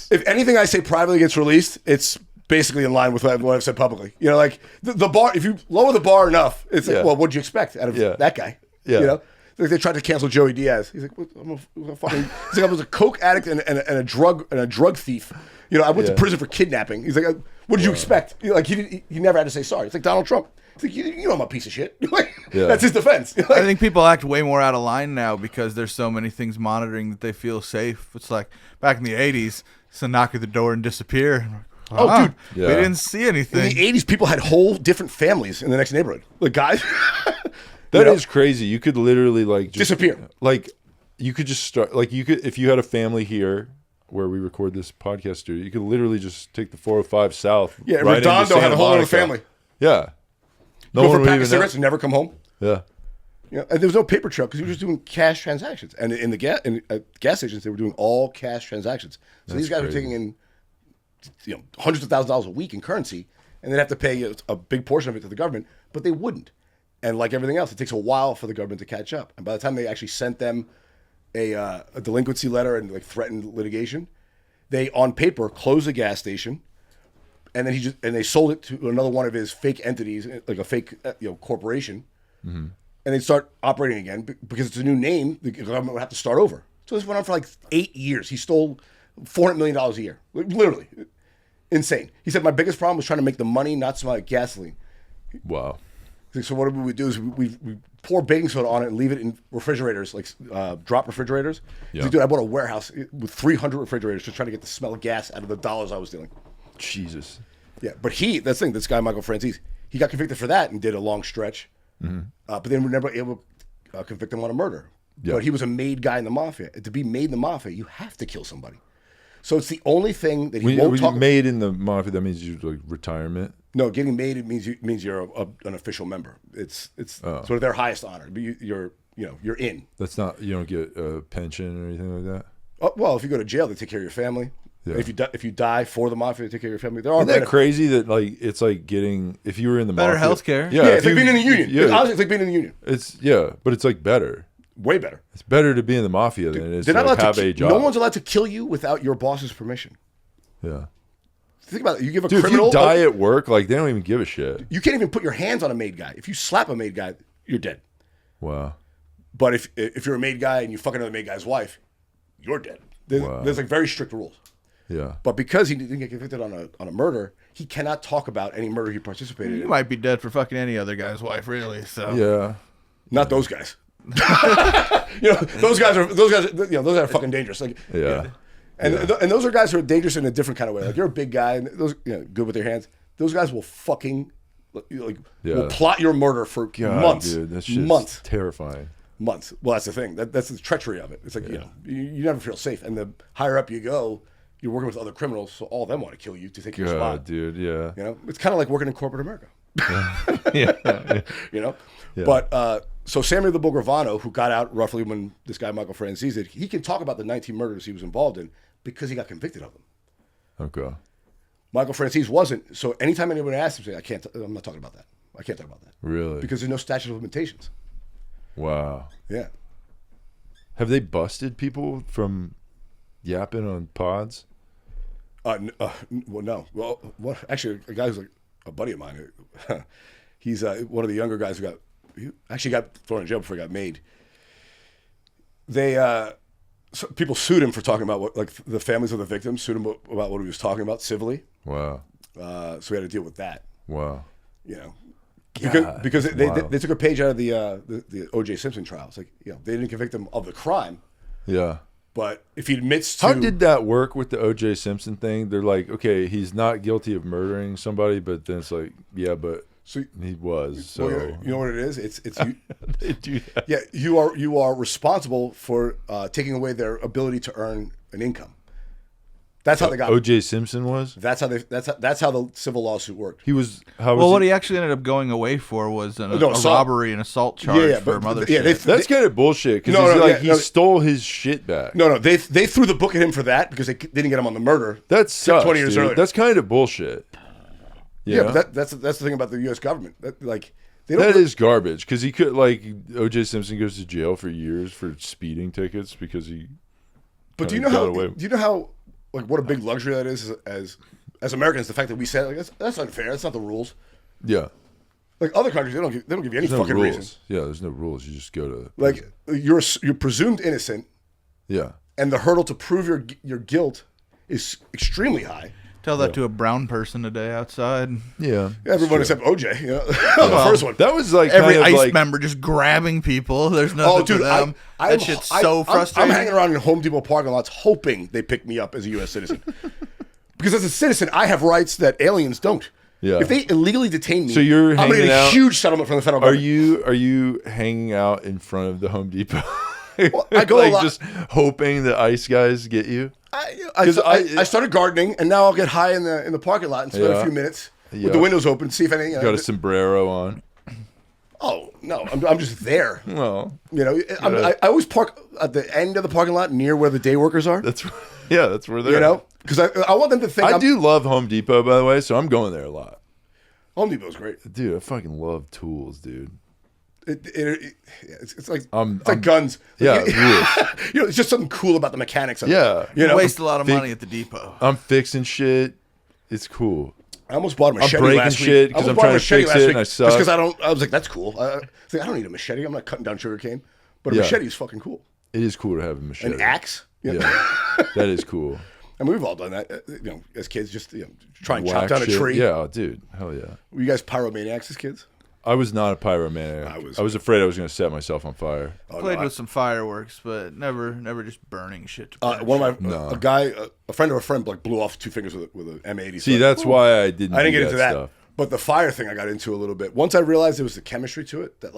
if anything I say privately gets released, it's basically in line with what I've said publicly. Like the bar, if you lower the bar enough, it's like, Yeah. well, what'd you expect out of that guy? Yeah. Like they tried to cancel Joey Diaz. He's like, I'm a fucking. He's like, I was a coke addict and a drug thief. I went to prison for kidnapping. He's like, what did you expect? Like he never had to say sorry. It's like Donald Trump. It's like, you know I'm a piece of shit. That's his defense. I think people act way more out of line now because there's so many things monitoring that they feel safe. It's like back in the 80s, it's a knock at the door and disappear. Oh, dude. We Yeah. didn't see anything. In the 80s, people had whole different families in the next neighborhood. Like guys. That is crazy. You could literally like just, Disappear. Like you could just start. Like you could, if you had a family here where we record this podcast studio, you could literally just take the 405 south. Yeah, right into Redondo had Santa a whole other Monica. family. Yeah. No Go one for a would pack even of cigarettes know. and never come home. Yeah. And there was no paper trail because you were just doing cash transactions. And in the gas stations, they were doing all cash transactions. So these guys were taking in hundreds of thousands of dollars a week in currency, and they'd have to pay a big portion of it to the government, but they wouldn't. And like everything else, it takes a while for the government to catch up. And by the time they actually sent them a delinquency letter and like threatened litigation, they on paper closed the gas station, and then they sold it to another one of his fake entities, like a fake corporation, and they'd start operating again because it's a new name. The government would have to start over. So this went on for like 8 years. He stole $400 million a year, literally insane. He said my biggest problem was trying to make the money not smell like gasoline. Wow. So what we would do is we pour baking soda on it and leave it in refrigerators, like drop refrigerators. He's like, dude, I bought a warehouse with 300 refrigerators just trying to get the smell of gas out of the dollars I was stealing. Jesus. Yeah, but this guy, Michael Franzese, he got convicted for that and did a long stretch. But then we were never able to convict him on a murder. Yeah. But he was a made guy in the mafia. To be made in the mafia, you have to kill somebody. So it's the only thing that he won't talk about. Made in the mafia, that means you like retirement. No, getting made it means you're an official member. It's sort of their highest honor. You're in. That's not, you don't get a pension or anything like that. Well, if you go to jail, they take care of your family. Yeah. If you die for the mafia, they take care of your family. There are Isn't that crazy that like it's like getting, if you were in the Better mafia, healthcare. Yeah, it's like being in the union. Yeah, Honestly, it's like being in the union. but it's like better. Way better. It's better to be in the mafia than it is They're to not like, allowed have to. a job. No one's allowed to kill you without your boss's permission. Yeah. Think about it. You give a Dude, criminal. if you die at work, like they don't even give a shit. You can't even put your hands on a made guy. If you slap a made guy, you're dead. Wow. But if you're a made guy and you fuck another made guy's wife, you're dead. There's like very strict rules. Yeah. But because he didn't get convicted on a murder, he cannot talk about any murder he participated You in. might be dead for fucking any other guy's wife, really. So Yeah. Not those guys. Those guys are those are fucking dangerous. Like Yeah. And those are guys who are dangerous in a different kind of way. Like you're a big guy and those good with their hands. Those guys will fucking will plot your murder for months. Dude, that's just months. terrifying. Months. Well, that's the thing. That's the treachery of it. It's like you never feel safe. And the higher up you go, you're working with other criminals, so all of them want to kill you to take your spot. Dude, yeah. It's kind of like working in corporate America. Yeah. Yeah. But so Samuel the Bull Gravano, who got out roughly when this guy Michael Franzese did, he can talk about the 19 murders he was involved in because he got convicted of them. Okay. Michael Franzese wasn't. So anytime anyone asks him, say, I'm not talking about that. I can't talk about that. Really? Because there's no statute of limitations. Wow. Yeah. Have they busted people from yapping on pods? Well, no. Well, what? Actually, a guy who's like a buddy of mine. He's one of the younger guys who actually got thrown in jail before he got made. People sued him for talking about the families of the victims sued him about what he was talking about civilly. Wow. So we had to deal with that. Wow. Because they took a page out of the O.J. Simpson trial. It's like they didn't convict him of the crime. Yeah. But if he admits to... How did that work with the O.J. Simpson thing? They're like, okay, he's not guilty of murdering somebody, but then it's like, yeah, but he was. So well, you know what it is? It's you, they do that. Yeah, you are responsible for taking away their ability to earn an income. That's how they got O.J. Simpson was. That's how the civil lawsuit worked. He was. What he actually ended up going away for was a robbery and assault charge for mother shit. That's kind of bullshit because he stole his shit back. No, they threw the book at him for that because they didn't get him on the murder. That sucks, 20 years earlier. That's kind of bullshit. Yeah, but that's the thing about the U.S. government. That is garbage because he could O.J. Simpson goes to jail for years for speeding tickets because he. But do you know how what a big luxury that is as Americans? The fact that we say that's unfair. That's not the rules. Yeah. Like other countries, they don't give you any fucking reason. Yeah, there's no rules. You just go to you're presumed innocent. Yeah. And the hurdle to prove your guilt is extremely high. Tell that to a brown person today outside. Yeah. Everyone except OJ. The first one. That was like every ICE member just grabbing people. There's nothing to them. That shit's so frustrating. I'm hanging around in Home Depot parking lots hoping they pick me up as a U.S. citizen. Because as a citizen, I have rights that aliens don't. Yeah. If they illegally detain me, so you're I'm going to hanging get a out, huge settlement from the federal government. Are you hanging out in front of the Home Depot? Well, I go a lot. Just hoping the ICE guys get you? I started gardening, and now I'll get high in the parking lot and spend a few minutes with the windows open, see if anything. Got a sombrero on. Oh no, I'm just there. Well, I always park at the end of the parking lot near where the day workers are. That's where they're. Because I want them to think. I do love Home Depot, by the way, so I'm going there a lot. Home Depot's great, dude. I fucking love tools, dude. It's like guns. Yeah, it's just something cool about the mechanics of it. You waste a lot of money at the depot. I'm fixing shit. It's cool. I almost bought a machete I'm breaking last week. shit because I'm trying to fix it and I suck. Just because I was like, that's cool. I don't need a machete. I'm not cutting down sugarcane. But a machete is fucking cool. It is cool to have a machete. An axe? Yeah. That is cool. I mean, we've all done that, as kids, just try and chop down a tree. Yeah, dude. Hell yeah. Were you guys pyromaniacs as kids? I was not a pyromaniac. I was afraid I was going to set myself on fire. Played with some fireworks, but never just burning shit. A friend of a friend, blew off 2 fingers with an M80. See, that's why I didn't get into that stuff. But the fire thing I got into a little bit. Once I realized there was the chemistry to it, that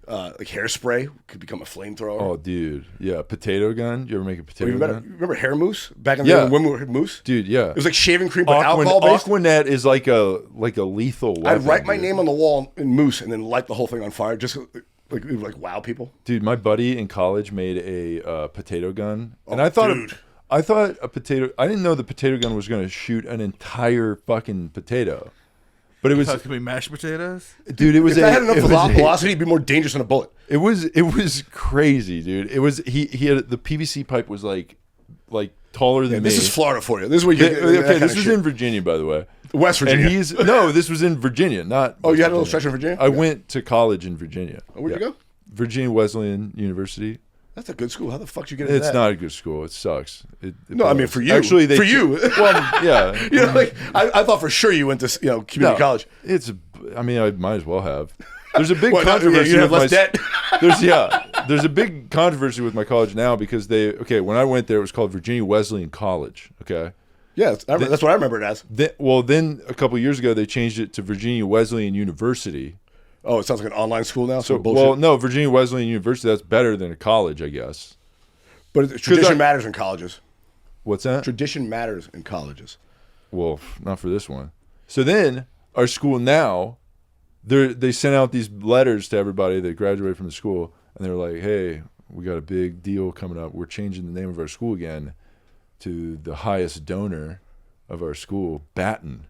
hairspray could become a flamethrower. Oh, dude. Yeah, potato gun. You ever make a potato gun? Remember hair mousse? Back in the day when women had mousse? Dude, yeah. It was like shaving cream, but alcohol-based. Aquanet is like a lethal weapon. I'd write my name on the wall in mousse and then light the whole thing on fire. Just it would wow people. Dude, my buddy in college made a potato gun. And I thought I didn't know the potato gun was going to shoot an entire fucking potato. But it was, It's gonna be mashed potatoes. dude. It was If that had enough it was a- velocity, it'd be more dangerous than a bullet. It was crazy, dude. It was he had the PVC pipe was like taller than me. This is Florida for you. This is where you get Okay, this was in Virginia, by the way. West Virginia. And this was in Virginia, not. Oh, you had a little Virginia. stretch in Virginia? I went to college in Virginia. Oh, where'd you go? Virginia Wesleyan University. That's a good school. How the fuck did you get into that? It's not a good school. It sucks. No, I mean for you. Actually, for you. Well, yeah. You know, like I thought for sure you went to community college. I mean, I might as well have. There's a big Well, controversy. you have with less my, debt. There's a big controversy with my college now because when I went there, it was called Virginia Wesleyan College. Okay. Yeah, that's what I remember it as. Then a couple of years ago, they changed it to Virginia Wesleyan University. Oh, it sounds like an online school now. So, bullshit. well, no, Virginia Wesleyan University, that's better than a college, I guess. But tradition matters in colleges. What's that? Tradition matters in colleges. Well, not for this one. So then, our school now, they sent out these letters to everybody that graduated from the school, and they were like, hey, we got a big deal coming up. We're changing the name of our school again to the highest donor of our school, Baton.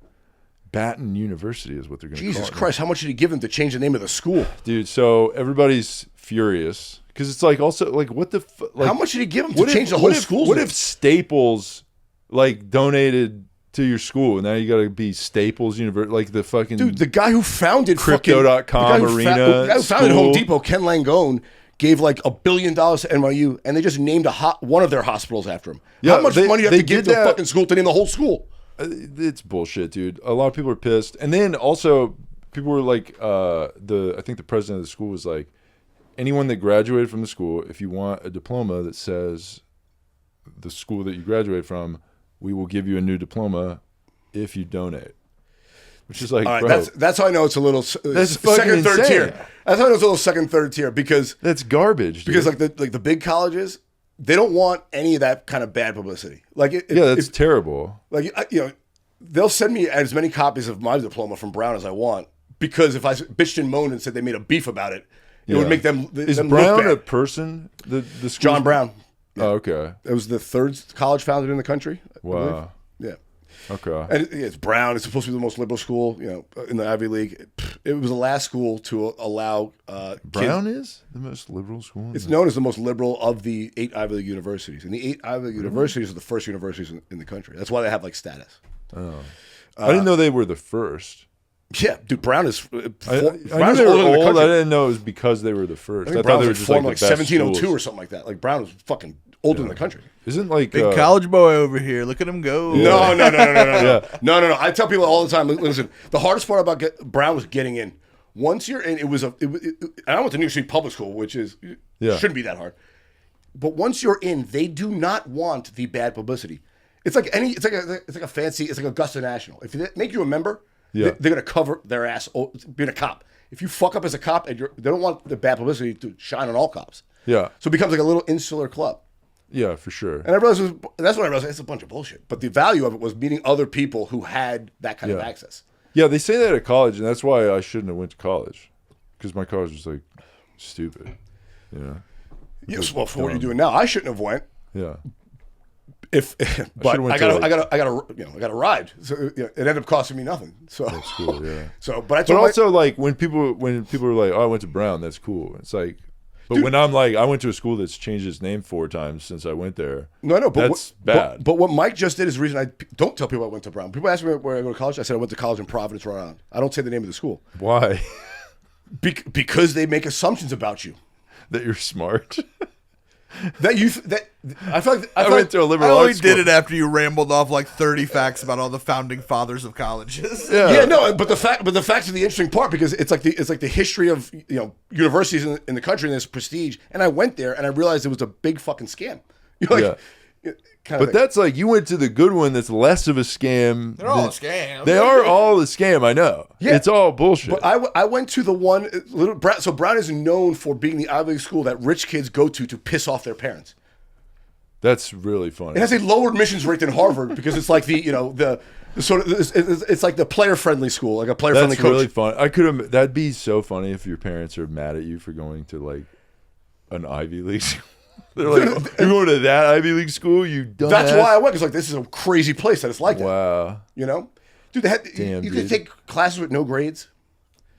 Baton University is what they're going to call it. Jesus Christ, how much did he give them to change the name of the school? Dude, so everybody's furious because it's like also like what the how much did he give them to change the whole school? What if Staples like donated to your school and now you got to be Staples University, like the fucking dude, the guy who founded Crypto.com arena, the guy who founded Home Depot, Ken Langone, gave like $1 billion to NYU, and they just named one of their hospitals after him. Yeah, how much money do you have to give to that. a fucking school to name the whole school? It's bullshit, dude. A lot of people are pissed, and then also people were like, I think the president of the school was like, anyone that graduated from the school, if you want a diploma that says the school that you graduated from, we will give you a new diploma if you donate. Which is like, all right, bro, that's how I know it's a little That's second, fucking third insane. tier. That's how I know it's a little second, third tier because that's garbage. Dude. because like the big colleges, they don't want any of that kind of bad publicity. Like that's terrible. Like they'll send me as many copies of my diploma from Brown as I want because if I bitched and moaned and said they made a beef about it, it would make them. Is them Brown look bad. a person? The school? John Brown. Oh, okay. It was the third college founded in the country. I Wow. believe. Yeah. Okay. And it's Brown. It's supposed to be the most liberal school, in the Ivy League. It was the last school to allow Brown kids. is the most liberal school. It's known as the most liberal of the 8 Ivy League universities, and the 8 Ivy League universities are the first universities in the country. That's why they have like status. I didn't know they were the first. Yeah, dude, Brown is. I Brown knew is they were older than the old. country. I didn't know it was because they were the first. I I, think thought Brown they were was just formed like like the best 1702 schools. or something like that. Like Brown was fucking older than the country. Isn't like Big college boy over here. Look at him go. No. Yeah. No. I tell people all the time. Listen, the hardest part about Brown was getting in. Once you're in, and I went to New York City public school, which shouldn't be that hard. But once you're in, they do not want the bad publicity. It's like a fancy. It's like Augusta National. If they make you a member, they're gonna cover their ass being a cop. If you fuck up as a cop, they don't want the bad publicity to shine on all cops. Yeah. So it becomes like a little insular club. Yeah, for sure. And I realized that's when I realized it's a bunch of bullshit. But the value of it was meeting other people who had that kind of access. Yeah, they say that at college, and that's why I shouldn't have went to college, because my college was like stupid. Yes, well, for what you're doing now, I shouldn't have went. Yeah. But I got a ride. So it ended up costing me nothing. So That's cool. Yeah. So, but I But told also, like when people are like, "Oh, I went to Brown," that's cool. It's like, but when I'm like, I went to a school that's changed its name 4 times since I went there. no, but that's bad. But what Mike just did is the reason I don't tell people I went to Brown. People ask me where I go to college. I said I went to college in Providence, Rhode Island. I don't say the name of the school Why? because they make assumptions about you. That you're smart. I feel like I went to a I liberal only arts school. did it after you rambled off like 30 facts about all the founding fathers of colleges. Yeah, no, but the facts are the interesting part because it's like the history of universities in the country and this prestige. And I went there and I realized it was a big fucking scam. But that's like you went to the good one that's less of a scam. They're all a scam. They are all a scam, I know. Yeah. It's all bullshit. But I went to the one so Brown is known for being the Ivy League school that rich kids go to piss off their parents. That's really funny. It has a lower admissions rate than Harvard because it's like the sort of it's like the player friendly school, like a player friendly That's coach. really fun. That'd be so funny if your parents are mad at you for going to like an Ivy League school. They're like, you're going to that Ivy League school? You dumbass. That's why I went because like this is a crazy place that it's like that. Wow. Dude, Damn, you can dude. take classes with no grades.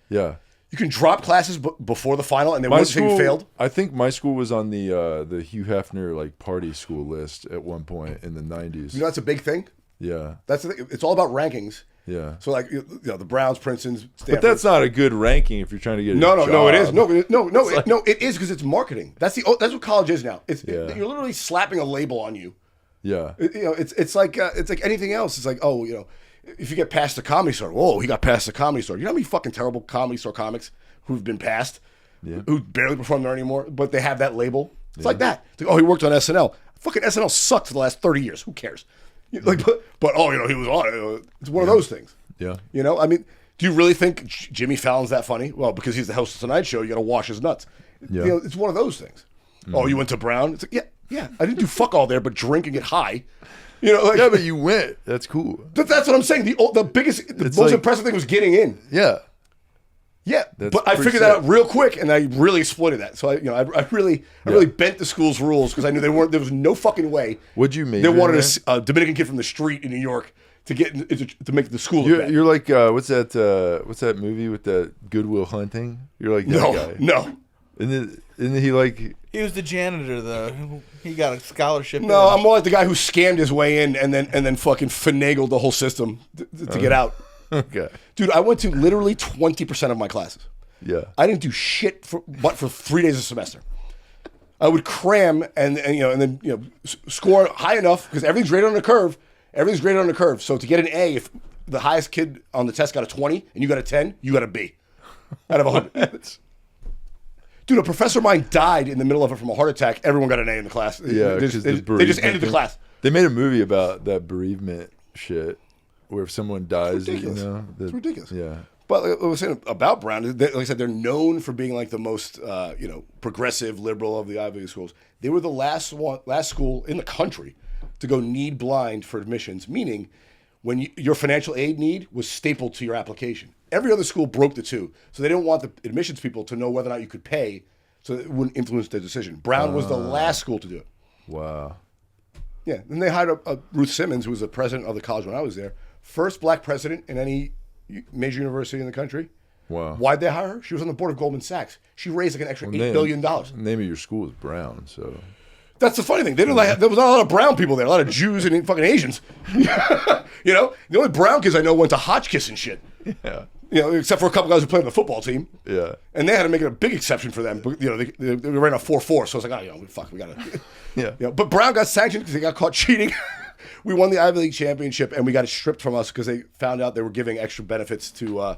Yeah. You can drop classes before the final, and they wouldn't say you failed. I think my school was on the Hugh Hefner like party school list at one point in the 90s. You know, that's a big thing. Yeah. That's the thing. It's all about rankings. Yeah. So like, you know, the Browns, Princeton's, Stanford. But that's not a good ranking if you're trying to get a job. No, it is. No, it is because it's marketing. That's what college is now. You're literally slapping a label on you. Yeah. It's like anything else. It's like, oh, you know, if you get past the Comedy Store, whoa, he got past the Comedy Store. You know how many fucking terrible Comedy Store comics who've been passed, who barely perform there anymore, but they have that label. It's like that. It's like, oh, he worked on SNL. Fucking SNL sucked for the last 30 years. Who cares? Like, but oh, you know, he was on it. It's one of those things. Yeah. You know, I mean, do you really think Jimmy Fallon's that funny? Well, because he's the host of Tonight Show, you got to wash his nuts. Yeah. You know, it's one of those things. Oh, you went to Brown? It's like, yeah. I didn't do fuck all there, but drink and get high. You know, like, Yeah, but you went. That's cool. that's what I'm saying. The most impressive thing was getting in. Yeah. Yeah, That's but I pretty figured that sick. out real quick, and I really exploited that. So I really bent the school's rules because I knew there was no fucking way. What'd you major They in wanted there? a Dominican kid from the street in New York to get to make the school. look bad. You're like what's that movie with that Goodwill Hunting? You're like that guy. No. And then he like He was the janitor, though. He got a scholarship. No, I'm more like the guy who scammed his way in and then fucking finagled the whole system to get out. okay. Dude, I went to literally 20% of my classes. Yeah. I didn't do shit but for 3 days a semester. I would cram and then score high enough because everything's graded on a curve. Everything's graded on a curve. So to get an A, if the highest kid on the test got a 20 and you got a 10, you got a B out of 100. Dude, a professor of mine died in the middle of it from a heart attack. Everyone got an A in the class. Yeah, they because just ended the class. They made a movie about that bereavement shit, where if someone dies, Ridiculous. It's ridiculous. Yeah. But like I was saying about Brown, like I said, they're known for being like the most, progressive, liberal of the Ivy League schools. They were the last school in the country to go need blind for admissions, meaning when your financial aid need was stapled to your application. Every other school broke the two, so they didn't want the admissions people to know whether or not you could pay, so it wouldn't influence their decision. Brown was the last school to do it. Wow. Yeah, then they hired a Ruth Simmons, who was the president of the college when I was there, first black president in any major university in the country. Wow. Why'd they hire her? She was on the board of Goldman Sachs. She raised like an extra $8 billion. The name of your school is Brown, so. That's the funny thing. They didn't there was not a lot of brown people there. A lot of Jews and fucking Asians. You know, the only brown kids I know went to Hotchkiss and shit. Yeah. You know, except for a couple guys who played on the football team. Yeah. And they had to make a big exception for them. But, you know, they ran a 4-4, so it's like, we gotta. Yeah. You know, but Brown got sanctioned because they got caught cheating. We won the Ivy League championship, and we got it stripped from us because they found out they were giving extra benefits to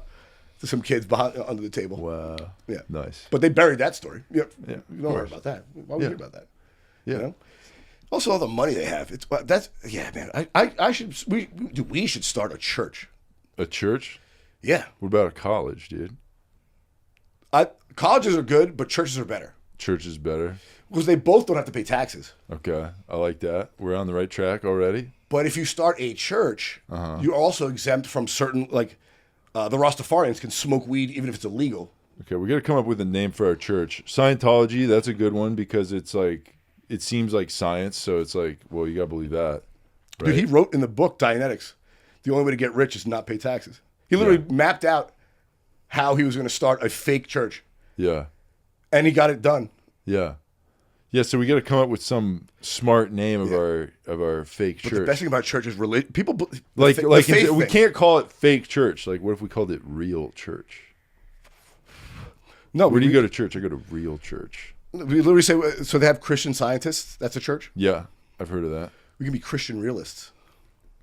some kids behind under the table. Wow. Yeah. Nice. But they buried that story. You don't worry course. about that. Why would you hear about that? Yeah. You know? Also, all the money they have. Man. We should start a church. A church? Yeah. What about a college, dude? Colleges are good, but churches are better Church is better. because they both don't have to pay taxes. Okay. I like that. We're on the right track already. But if you start a church, you're also exempt from certain, like the Rastafarians can smoke weed even if it's illegal. Okay, we got to come up with a name for our church. Scientology, that's a good one because it's like, it seems like science, so it's like, well, you got to believe that. Right? Dude, he wrote in the book Dianetics, the only way to get rich is not pay taxes. He literally mapped out how he was going to start a fake church, Yeah. and he got it done. Yeah. Yeah, so we got to come up with some smart name of our fake But church. the best thing about church is people like the faith we thing. can't call it fake church. Like what if we called it real church? No, Where do you go to church? I go to real church. We literally say, so they have Christian scientists. That's a church. Yeah, I've heard of that. We can be Christian realists.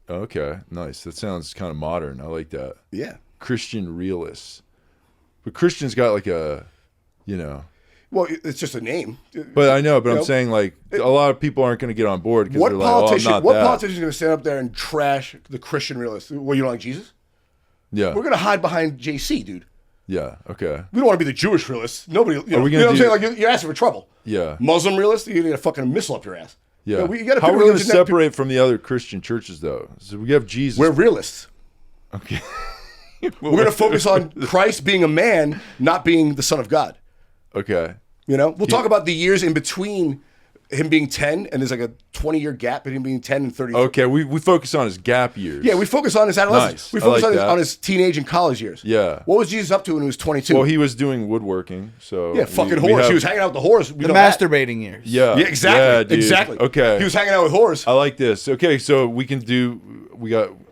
Okay, nice. That sounds kind of modern. I like that. Yeah. Christian realists. But Christian's got like a, Well, it's just a name. But I know, but You I'm know, saying like a lot of people aren't going to get on board because What they're like, oh, I'm politician? not What that. politician is going to stand up there and trash the Christian realists? Well, you don't like Jesus? Yeah. We're going to hide behind JC, dude. Yeah. Okay. We don't want to be the Jewish realists. Nobody. You know, we you gonna know what I'm do- saying? Like you're asking for trouble. Yeah. Muslim realist, you need a fucking missile up your ass. Yeah. You gotta How pick are we going to religion that separate from the other Christian churches though? So we have Jesus. We're realists. okay. We're going to focus on Christ being a man, not being the Son of God. Okay. You know, we'll talk about the years in between him being 10, and there's like a 20-year gap between him being 10 and 30. Okay, we focus on his gap years. Yeah, we focus on his adolescence. Nice. We focus I like on his teenage and college years. Yeah. What was Jesus up to when he was 22? Well, he was doing woodworking, so yeah, fucking we whores. have- He was hanging out with the whores. We The know that. masturbating years. Yeah. Yeah, exactly. Yeah, dude. Exactly. Okay. He was hanging out with whores. I like this. Okay, so we can do.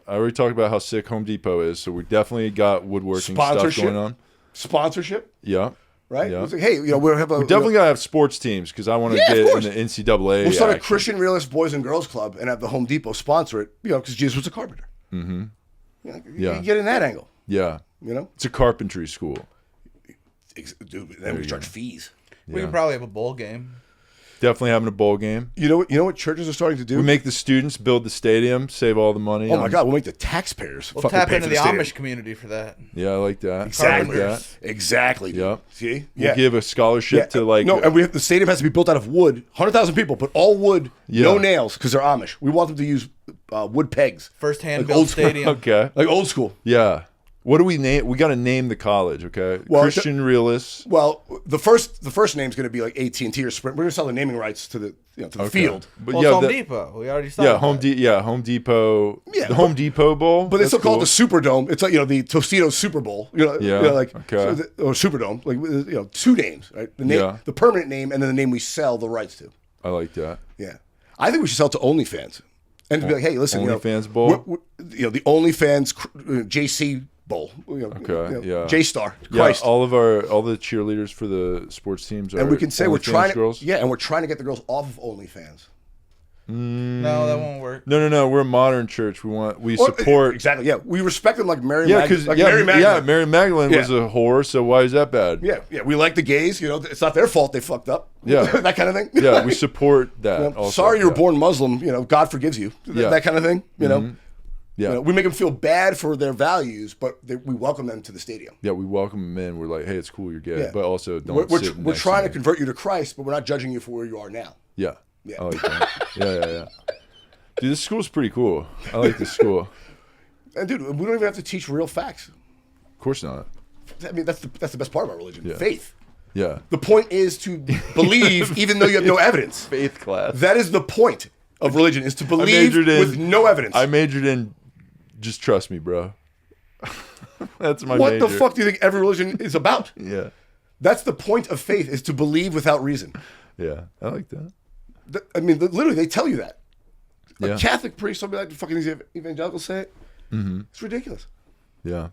I already talked about how sick Home Depot is, so we definitely got woodworking stuff Sponsorship. going on. Sponsorship, Yeah. right? Yeah. It's like, hey, we'll have a Definitely gotta have sports teams because I want to Yeah, of get in course. the NCAA. We'll start a action. Christian Realist Boys and Girls Club and have the Home Depot sponsor it, because Jesus was a carpenter. Mm-hmm. Yeah. You get in that angle, Yeah, you it's a carpentry school. Dude, then we charge fees. We could probably have a bowl game. Definitely having a bowl game. You know what churches are starting to do? We make the students build the stadium, save all the money. Oh my God, we'll make the taxpayers We'll fucking tap pay into for the stadium. Amish community for that. Yeah, I like that. Exactly. I like that. Exactly. dude. Yep. See? We'll give a scholarship to like. no, and the stadium has to be built out of wood. 100,000 people, but all wood, no Yeah. nails, because they're Amish. We want them to use wood pegs, First hand Like built old school. stadium. Okay. like old school. Yeah. What do we name? We got to name the college. Okay. Well, Christian Realists. Well, the first name's going to be like AT&T or Sprint. We're going to sell the naming rights to the Okay. field. But Well, yeah, it's Home that- Depot. We already saw Yeah, that. Home Depot. Yeah, the Home Depot Bowl. But they That's still call it cool. the Superdome. It's like Yeah. the Tostitos Super Bowl. Like Okay. or Superdome. Like two names, right? The name, Yeah. the permanent name, and then the name we sell the rights to. I like that. Yeah, I think we should sell it to OnlyFans, and to be like, hey, listen, OnlyFans Bowl? the OnlyFans JC Bowl. Okay, yeah. J Star. Yeah, Christ. all the cheerleaders for the sports teams are and we can say we're OnlyFans trying girls. to, and we're trying to get the girls off of OnlyFans. No, that won't work. No. We're a modern church. We Or- support. exactly. Yeah, we respect them like Mary. Yeah, because Mary Magdalene. Mary Magdalene was Yeah. a whore. So why is that bad? Yeah, we like the gays. It's not their fault they fucked up. Yeah. that kind of thing. Yeah, we support that. You know, also. sorry you were Yeah. born Muslim. God forgives you. Yeah. That kind of thing. Yeah, We make them feel bad for their values, but we welcome them to the stadium. yeah. We welcome them in. We're like, hey, it's cool you're gay, Yeah. but also don't. We're sit we're next trying to me. convert you to Christ, but we're not judging you for where you are now. Yeah. Yeah. I like that. Yeah. Dude, this school's pretty cool. I like this school. And dude, we don't even have to teach real facts. Of course not. I mean, that's the best part about religion. Yeah. Faith. Yeah. The point is to believe even though you have no evidence. Faith class. That is the point of religion, is to believe majored in- with no evidence. I majored in. Just trust me, bro. That's my what major. the fuck do you think every religion is about? Yeah. That's the point of faith, is to believe without reason. Yeah. I like that. I mean, literally, they tell you that. A Yeah. Catholic priest, something like the fucking these evangelicals say it. Mm-hmm. It's ridiculous. Yeah.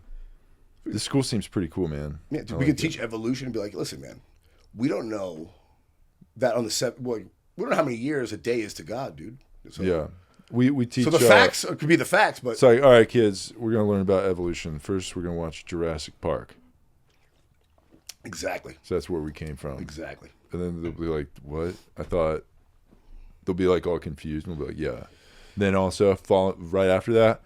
This school seems pretty cool, man. Yeah, dude, I we like can it. teach evolution and be like, listen, man, we don't know that on the we don't know how many years a day is to God, dude. So, Yeah. We teach. So the facts could be the facts, but It's like, all right, kids, we're gonna learn about evolution. First, we're gonna watch Jurassic Park. exactly, So that's where we came from. exactly. And then they'll be like, "What?" I thought they'll be like all confused, and we'll be like, "Yeah." Then also, right after that,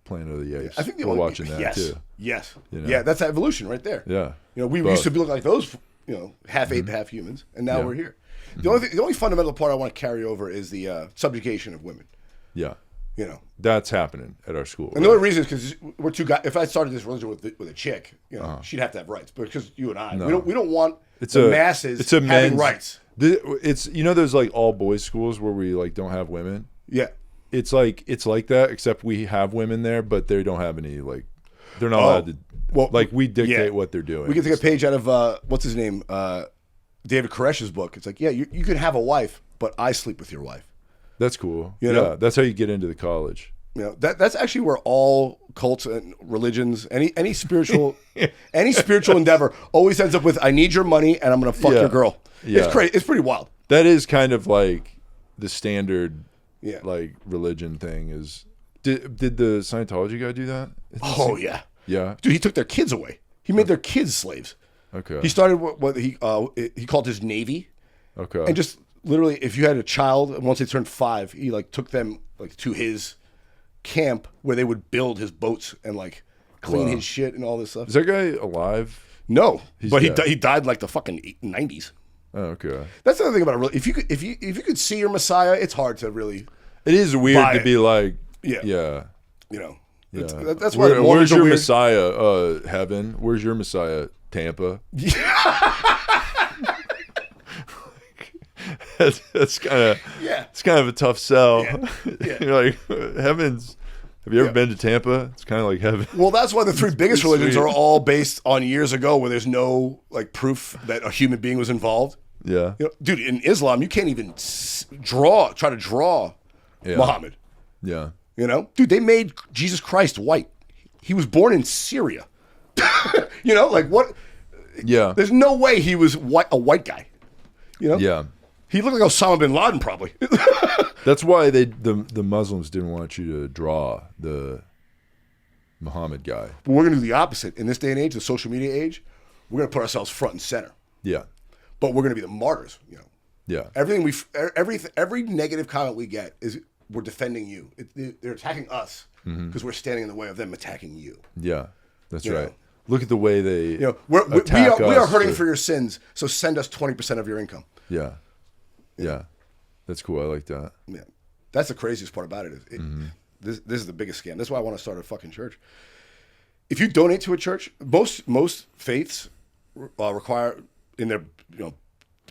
Planet of the Apes. I think we're watching that yes, too. Yes, You know? yeah, that's evolution right there. Yeah. We Both. used to look like those, half ape, half humans, and now we're here. The only fundamental part I want to carry over is the subjugation of women. Yeah. That's That's happening at our school. And the only reason is because we're two guys. If I started this religion with a chick, she'd have to have rights. But because you and I, we don't want the masses it's a having men's, rights. It's those like all boys schools where we like don't have women. Yeah. It's like that, except we have women there, but they don't have any like. They're not allowed to. well, like we dictate yeah. what they're doing. We can take a page out of what's his name, David Koresh's book. It's like, yeah, you can have a wife, but I sleep with your wife. That's cool. You know? Yeah, that's how you get into the college. That's actually where all cults and religions, any spiritual endeavor always ends up with, I need your money and I'm gonna fuck Yeah. your girl. Yeah. It's crazy. It's pretty wild. That is kind of like the standard, Yeah. like religion thing. Is did the Scientology guy do that? Oh yeah, Yeah. dude. He took their kids away. He made their kids slaves. Okay. He started what he called his navy, Okay. and just literally, if you had a child and once they turned 5, he like took them like to his camp where they would build his boats and like clean Wow. his shit and all this stuff. Is that guy alive? No, but dead. he died in like the fucking 90s. Oh, okay. That's the other thing about it. If you could see your Messiah, it's hard to really, It is weird Buy to it. be like, Yeah. yeah. Yeah. Yeah. That's why the Where's Mormons are your weird. Messiah? Heaven. Where's your Messiah? Tampa. that's kind of Yeah. It's kind of a tough sell. Yeah. You're like, heavens. Have you ever been to Tampa? It's kind of like heaven. Well, that's why the three biggest pretty religions sweet. are all based on years ago, where there's no like proof that a human being was involved. Yeah. You know, dude, in Islam, you can't even try to draw Muhammad. Yeah. You know, dude, they made Jesus Christ white. He was born in Syria. You know, like what? Yeah. There's no way he was a white guy. You know? Yeah. He looked like Osama bin Laden, probably. That's why the Muslims didn't want you to draw the Muhammad guy. But we're going to do the opposite. In this day and age, the social media age, we're going to put ourselves front and center. Yeah. But we're going to be the martyrs, you know. Yeah. Every negative comment we get is we're defending you. They're attacking us because we're standing in the way of them attacking you. Yeah. That's You right. know. Look at the way they You know, we are us hurting for your sins, so send us 20% of your income. Yeah. Yeah. That's cool. I like that. Yeah, that's the craziest part about it. This is the biggest scam. That's why I want to start a fucking church. If you donate to a church, most faiths require in their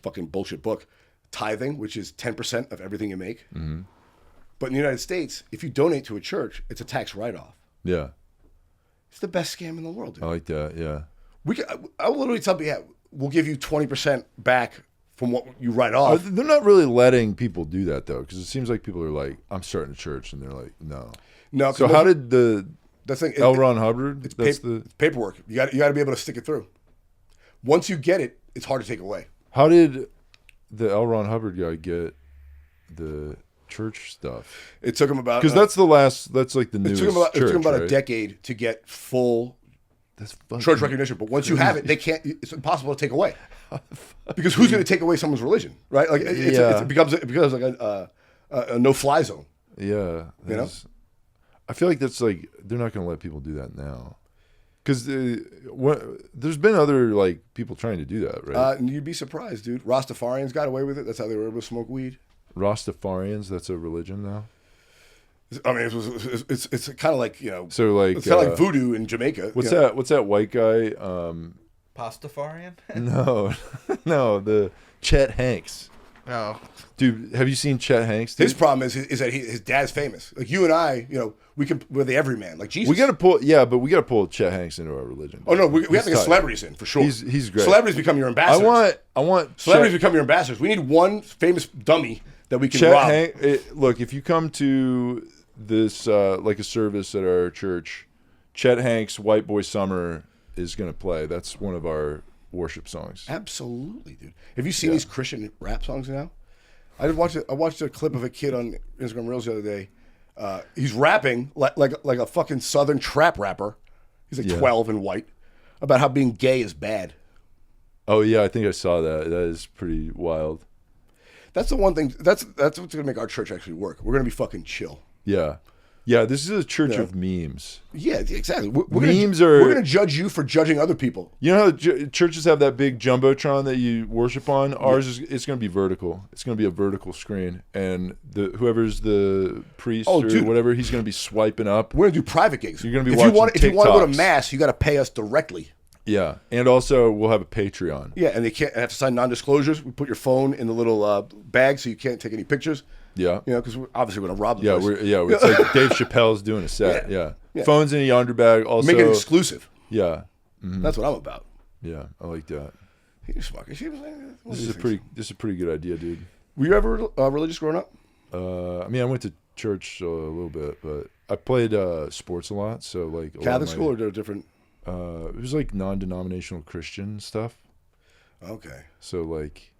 fucking bullshit book tithing, which is 10% of everything you make. But in the United States, if you donate to a church, it's a tax write-off. Yeah. It's the best scam in the world, dude. I like that. Yeah. I will literally tell people, we'll give you 20% back from what you write off. They're not really letting people do that though, because it seems like people are like, "I'm starting a church," and they're like, "No." No. So how did the thing? L. Ron Hubbard? It's paperwork. You got to be able to stick it through. Once you get it, it's hard to take away. How did the L. Ron Hubbard guy get the church stuff? It took him about Because that's like the newest it took him about right? a decade to get full That's fucking church recognition. But once you have it, they can't. It's impossible to take away. Because who's going to take away someone's religion, right? Like it becomes like a no-fly zone. Yeah. You know? I feel like that's like they're not going to let people do that now. Because there's been other like people trying to do that, right? And you'd be surprised, dude. Rastafarians got away with it. That's how they were able to smoke weed. Rastafarians, that's a religion now. I mean, it's kind of like So like it's kind of like voodoo in Jamaica. What's that? What's that white guy? Pastafarian? No, the Chet Hanks. Oh, Dude, have you seen Chet Hanks? Dude? His problem is that his dad's famous. Like you and I, we're the everyman. Like Jesus. We got to pull Chet Hanks into our religion. Oh no, we have to get tight. celebrities in for sure. He's great. Celebrities become your ambassadors. I want Celebrities Chet, become your ambassadors. We need one famous dummy that we can Chet rob. look, if you come to this like a service at our church, Chet Hanks' "White Boy Summer" is going to play. That's one of our worship songs. Absolutely, dude. Have you seen these Christian rap songs now? I watched a clip of a kid on Instagram Reels the other day. He's rapping like a fucking Southern trap rapper. He's like 12 and white about how being gay is bad. Oh yeah, I think I saw that. That is pretty wild. That's the one thing. That's what's gonna make our church actually work. We're gonna be fucking chill. Yeah. Yeah, this is a church of memes. Yeah, exactly. We're gonna judge you for judging other people. You know how churches have that big jumbotron that you worship on? Ours it's going to be vertical. It's going to be a vertical screen, and whoever's the priest whatever, he's going to be swiping up. We're gonna do private gigs. You're going to be if watching you want to go to TikToks. mass, you got to pay us directly. Yeah, and also we'll have a Patreon. Yeah, and they have to sign non-disclosures. We put your phone in the little bag so you can't take any pictures. Yeah, because obviously we're gonna rob the place. It's like Dave Chappelle's doing a set. Yeah. Phones in a yonder bag. Also, make it exclusive. Yeah, that's what I'm about. Yeah, I like that. He's fucking. This is a pretty good idea, dude. Were you ever religious growing up? I mean, I went to church a little bit, but I played sports a lot. So like Catholic school or different. It was like non-denominational Christian stuff. Okay. So like.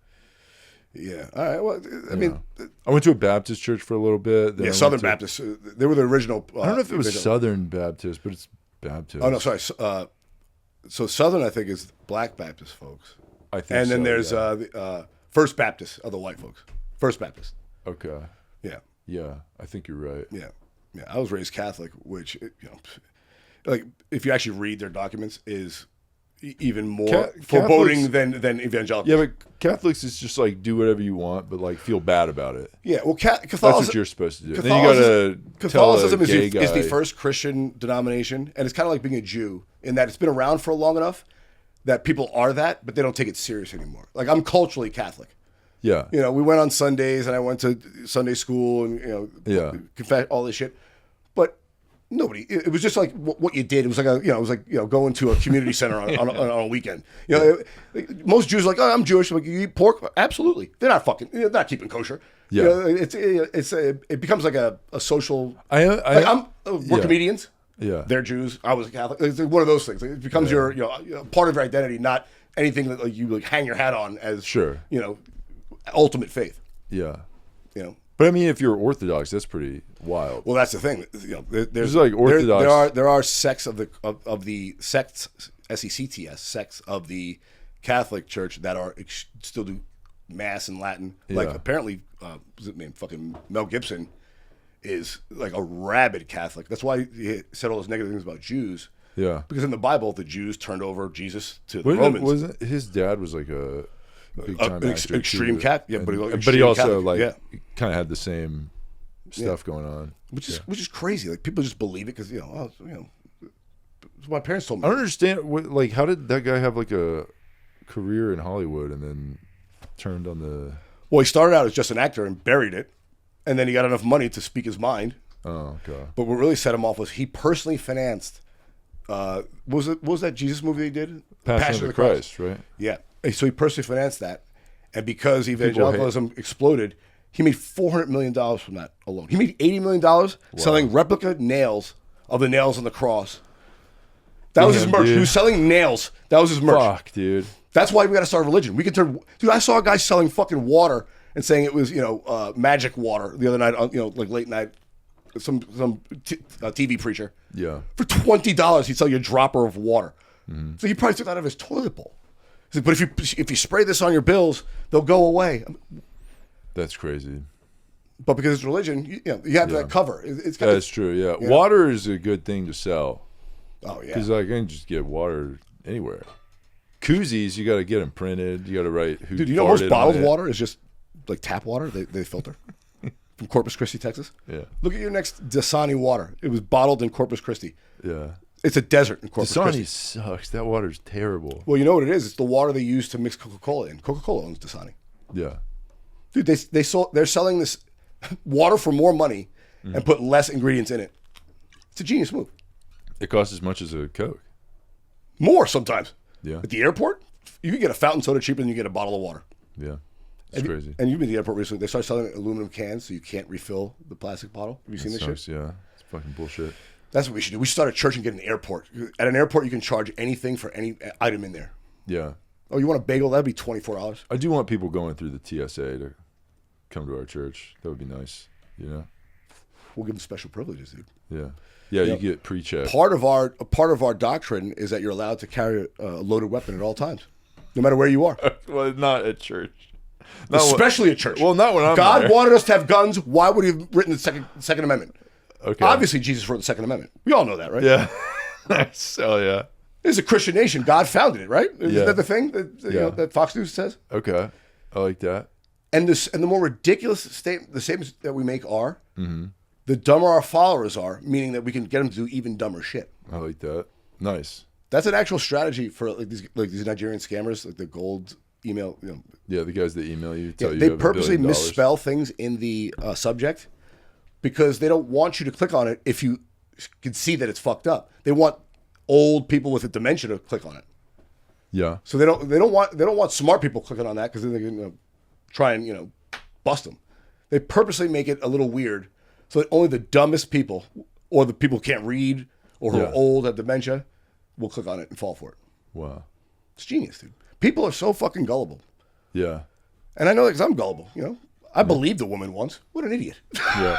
Yeah. All right. Well, I mean, I went to a Baptist church for a little bit. Then Southern Baptist. They were the original. I don't know if it was Southern Baptist, but it's Baptist. Oh no, sorry. So Southern, I think, is Black Baptist folks. I think. And then there's the First Baptist, other white folks. First Baptist. Okay. Yeah. Yeah, I think you're right. Yeah. Yeah. I was raised Catholic, which like if you actually read their documents, is even more foreboding than evangelical. Yeah, but Catholics is just like do whatever you want, but like feel bad about it. Yeah, well, that's what you're supposed to do. Then you gotta Catholicism tell a gay is the first Christian denomination, and it's kind of like being a Jew in that it's been around for long enough that people are that, but they don't take it serious anymore. Like I'm culturally Catholic, Yeah. You know, we went on Sundays, and I went to Sunday school, and confess all this shit. But nobody. It was just like what you did. It was like going to a community center on a weekend. You know, most Jews are like, oh, I'm Jewish. Like, you eat pork? Absolutely. They're not keeping kosher. Yeah. You know, it becomes like a social. We're comedians. Yeah. They're Jews. I was a Catholic. It's one of those things. It becomes your part of your identity, not anything that like, you like hang your hat on as ultimate faith. Yeah. You know. But I mean, if you're Orthodox, that's pretty wild. Well, that's the thing. You know, there's like Orthodox. There are sects of the sects sects sects of the Catholic Church that are still do Mass in Latin. Like apparently, what's his name? Fucking Mel Gibson is like a rabid Catholic. That's why he said all those negative things about Jews. Yeah. Because in the Bible, the Jews turned over Jesus to the Romans. Wasn't his dad was like a big time actor, extreme cat? Yeah, but he also Catholic, kind of had the same stuff going on, which is crazy. Like people just believe it because my parents told me. I don't understand. Like, how did that guy have like a career in Hollywood and then turned on the? Well, he started out as just an actor and buried it, and then he got enough money to speak his mind. Oh, okay. But what really set him off was he personally financed. What was that Jesus movie he did? Passion of the Christ, right? Yeah. So he personally financed that, and because evangelicalism exploded, he made $400 million from that alone. He made $80 million selling replica nails of the nails on the cross. That was his merch. Dude. He was selling nails. That was his merch. Fuck, dude. That's why we got to start a religion. We can turn. Dude, I saw a guy selling fucking water and saying it was magic water the other night on like late night. Some TV preacher. Yeah. For $20, he'd sell you a dropper of water. Mm-hmm. So he probably took that out of his toilet bowl. He's like, but if you spray this on your bills, they'll go away. That's crazy. But because it's religion, you have that cover. That's true. Yeah, water is a good thing to sell. Oh yeah. Because I can just get water anywhere. Koozies, you got to get them printed. You got to write who. Dude, you know most bottled water is just like tap water. They filter. From Corpus Christi, Texas. Yeah. Look at your next Dasani water. It was bottled in Corpus Christi. Yeah. It's a desert in Corpus Christi. Dasani sucks. That water's terrible. Well, you know what it is? It's the water they use to mix Coca-Cola in. Coca-Cola owns Dasani. Yeah. Dude, they're selling this water for more money and put less ingredients in it. It's a genius move. It costs as much as a Coke. More sometimes. Yeah. At the airport, you can get a fountain soda cheaper than you get a bottle of water. Yeah. It's crazy. And you've been to the airport recently. They started selling aluminum cans so you can't refill the plastic bottle. Have you seen this shit? Yeah. It's fucking bullshit. That's what we should do. We should start a church and get an airport. At an airport, you can charge anything for any item in there. Yeah. Oh, you want a bagel? That'd be $24. I do want people going through the TSA to come to our church. That would be nice. You know? We'll give them special privileges, dude. Yeah. Yeah, you get pre-check. Part of our doctrine is that you're allowed to carry a loaded weapon at all times, no matter where you are. Well, not at church. Especially at church. Well, not when I'm God there. wanted us to have guns. Why would he have written the Second Amendment? Okay. Obviously, Jesus wrote the Second Amendment. We all know that, right? Yeah. Oh, yeah. It's a Christian nation. God founded it, right? Isn't that the thing that Fox News says? Okay. I like that. And the more ridiculous statements that we make are, the dumber our followers are, meaning that we can get them to do even dumber shit. I like that. Nice. That's an actual strategy for these Nigerian scammers, like the gold email. Yeah, the guys that email you tell you they you have purposely $1 billion. misspell things in the subject because they don't want you to click on it if you can see that it's fucked up. They want old people with a dementia to click on it. Yeah. So they don't want smart people clicking on that because then they can try and bust them. They purposely make it a little weird so that only the dumbest people or the people who can't read or who are old, have dementia, will click on it and fall for it. Wow. It's genius, dude. People are so fucking gullible. Yeah. And I know that because I'm gullible. I believed a woman once. What an idiot. Yeah.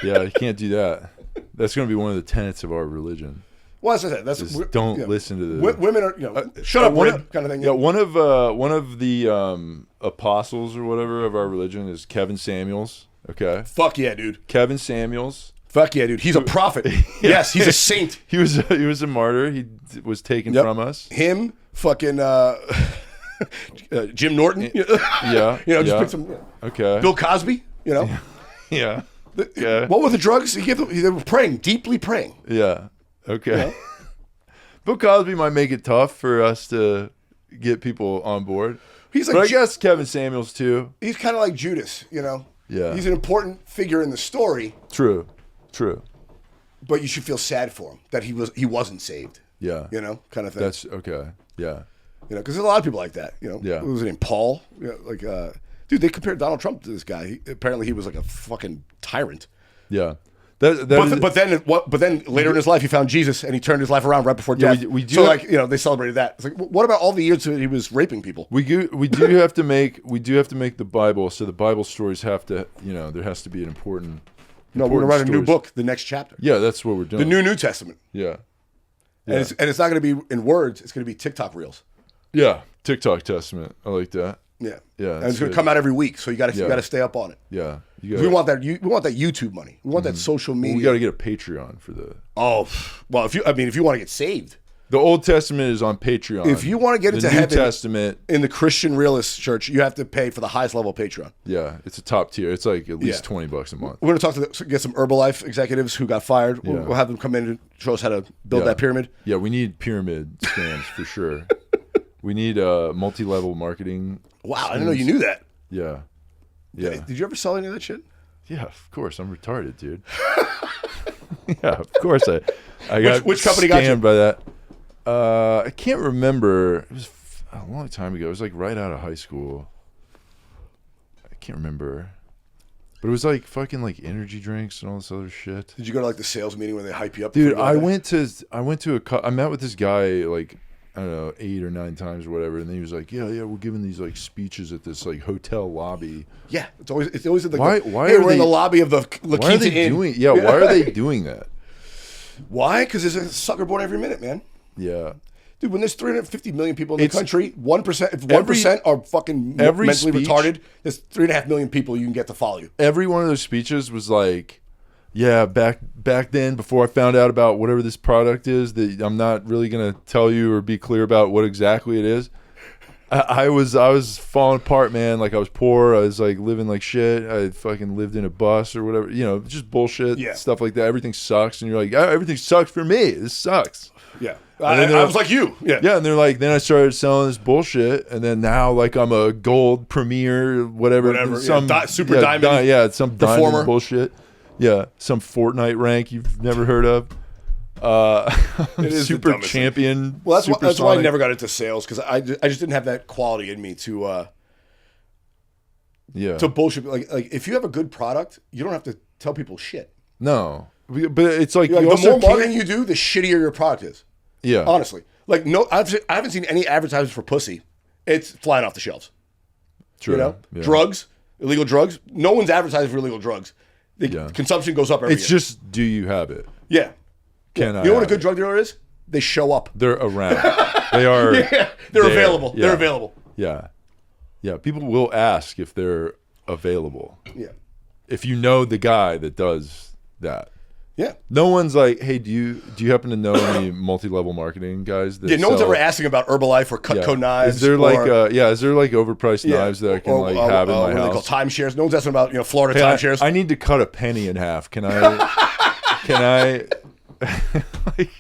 Yeah, you can't do that. That's going to be one of the tenets of our religion. Well, as I said, don't listen to the women are shut up, rib kind of thing. Yeah, one of the apostles or whatever of our religion is Kevin Samuels. Okay. Fuck yeah, dude. Kevin Samuels. Fuck yeah, dude. He's a prophet. Yes, he's a saint. He was a martyr. He was taken from us. Him, fucking Jim Norton. Yeah. Just pick some. Okay. Bill Cosby. Yeah. Yeah. What were the drugs? They were praying, deeply praying. Yeah. Okay. Bill Cosby might make it tough for us to get people on board. He's But I guess Kevin Samuels too. He's kind of like Judas, you know. Yeah. He's an important figure in the story. True. But you should feel sad for him that he wasn't saved. Yeah. You know, kind of thing. That's okay. Yeah. You know, because there's a lot of people like that. You know, Yeah. What was his name? Paul. You know, like, dude, they compared Donald Trump to this guy. Apparently, he was like a fucking tyrant. Yeah. But then later in his life, he found Jesus and he turned his life around right before death. we do so have- like, you know, they celebrated that. It's like, what about all the years that he was raping people? We do have to make the Bible, so the Bible stories have to, you know, there has to be an important. No, we're gonna write a new stories. book, the next chapter, Yeah, that's what we're doing. the New Testament, Yeah. and it's not going to be in words. It's going to be TikTok reels. Yeah. TikTok Testament. I like that. Yeah, Yeah, and that's it's going good. to come out every week. So you got Yeah. to stay up on it. Yeah. We want that. We want that YouTube money. We want that social media. We got to get a Patreon for the. Oh, well, if you want to get saved, The Old Testament is on Patreon. if you want to get the into New heaven Testament, in the Christian Realist Church, you have to pay for the highest level of Patreon. yeah, it's a top tier. It's like at least Yeah. $20 a month. We're going to talk to get some Herbalife executives who got fired. Yeah. We'll have them come in and show us how to build Yeah. that pyramid. Yeah, we need pyramid scams for sure. We need multi-level marketing. Wow, I didn't know you knew that. Yeah. Yeah. Did you ever sell any of that shit? Yeah, of course. I'm retarded, dude. Yeah, of course. I got Which company got you? scammed by that. I can't remember. It was a long time ago. It was like right out of high school. I can't remember. But it was like fucking like energy drinks and all this other shit. Did you go to like the sales meeting where they hype you up? Dude, before you I went to I met with this guy like I don't know 8 or 9 times or whatever, and then he was like, yeah, we're giving these like speeches at this like hotel lobby. Yeah, it's always in the Why hey, are we're in they- the lobby of the La Why are Quinta they Inn. doing? Yeah, why are they doing that? Why? Because there's a sucker born every minute, man. Yeah. Dude, when there's 350 million people in the It's- country, 1%, if 1% are fucking every mentally speech- retarded, there's 3.5 million people you can get to follow you. Every one of those speeches was like, yeah, back then before I found out about whatever this product is that I'm not really gonna tell you or be clear about what exactly it is. I was falling apart, man. Like I was poor. I was like living like shit. I fucking lived in a bus or whatever. You know, just bullshit Yeah. stuff like that. Everything sucks, and you're like, everything sucks for me. This sucks. Yeah. then I was like you. Yeah. Yeah, and they're like, then I started selling this bullshit, and then now like I'm a gold premier, whatever, Super diamond. it's some diamond performer. bullshit. Yeah, some Fortnite rank you've never heard of. It is the Super dumbest thing. champion. Well, that's why I supersonic. never got into sales because I just didn't have that quality in me to bullshit. Like if you have a good product, you don't have to tell people shit. No, but it's like, Like, you the also more marketing can't- you do, the shittier your product is. Yeah, Honestly, like I haven't seen any advertisements for pussy. It's flying off the shelves. true. You know, Yeah. drugs, illegal drugs. No one's advertising for illegal drugs. The Yeah. consumption goes up every It's year. just, do you have it? Yeah. Can I You know what a have good it? drug dealer is? They show up. They're around. They are. They're there. available. Yeah. They're available. Yeah, yeah. People will ask if they're available. Yeah. If you know the guy that does that. Yeah. No one's like, hey, do you happen to know any multi-level marketing guys? That Yeah, no one's sell- ever asking about Herbalife or Cutco knives. Is there is there like overpriced yeah, knives that I can like have in my what are they called? house? Timeshares. No one's asking about Florida Hey, timeshares. I need to cut a penny in half. Can I like,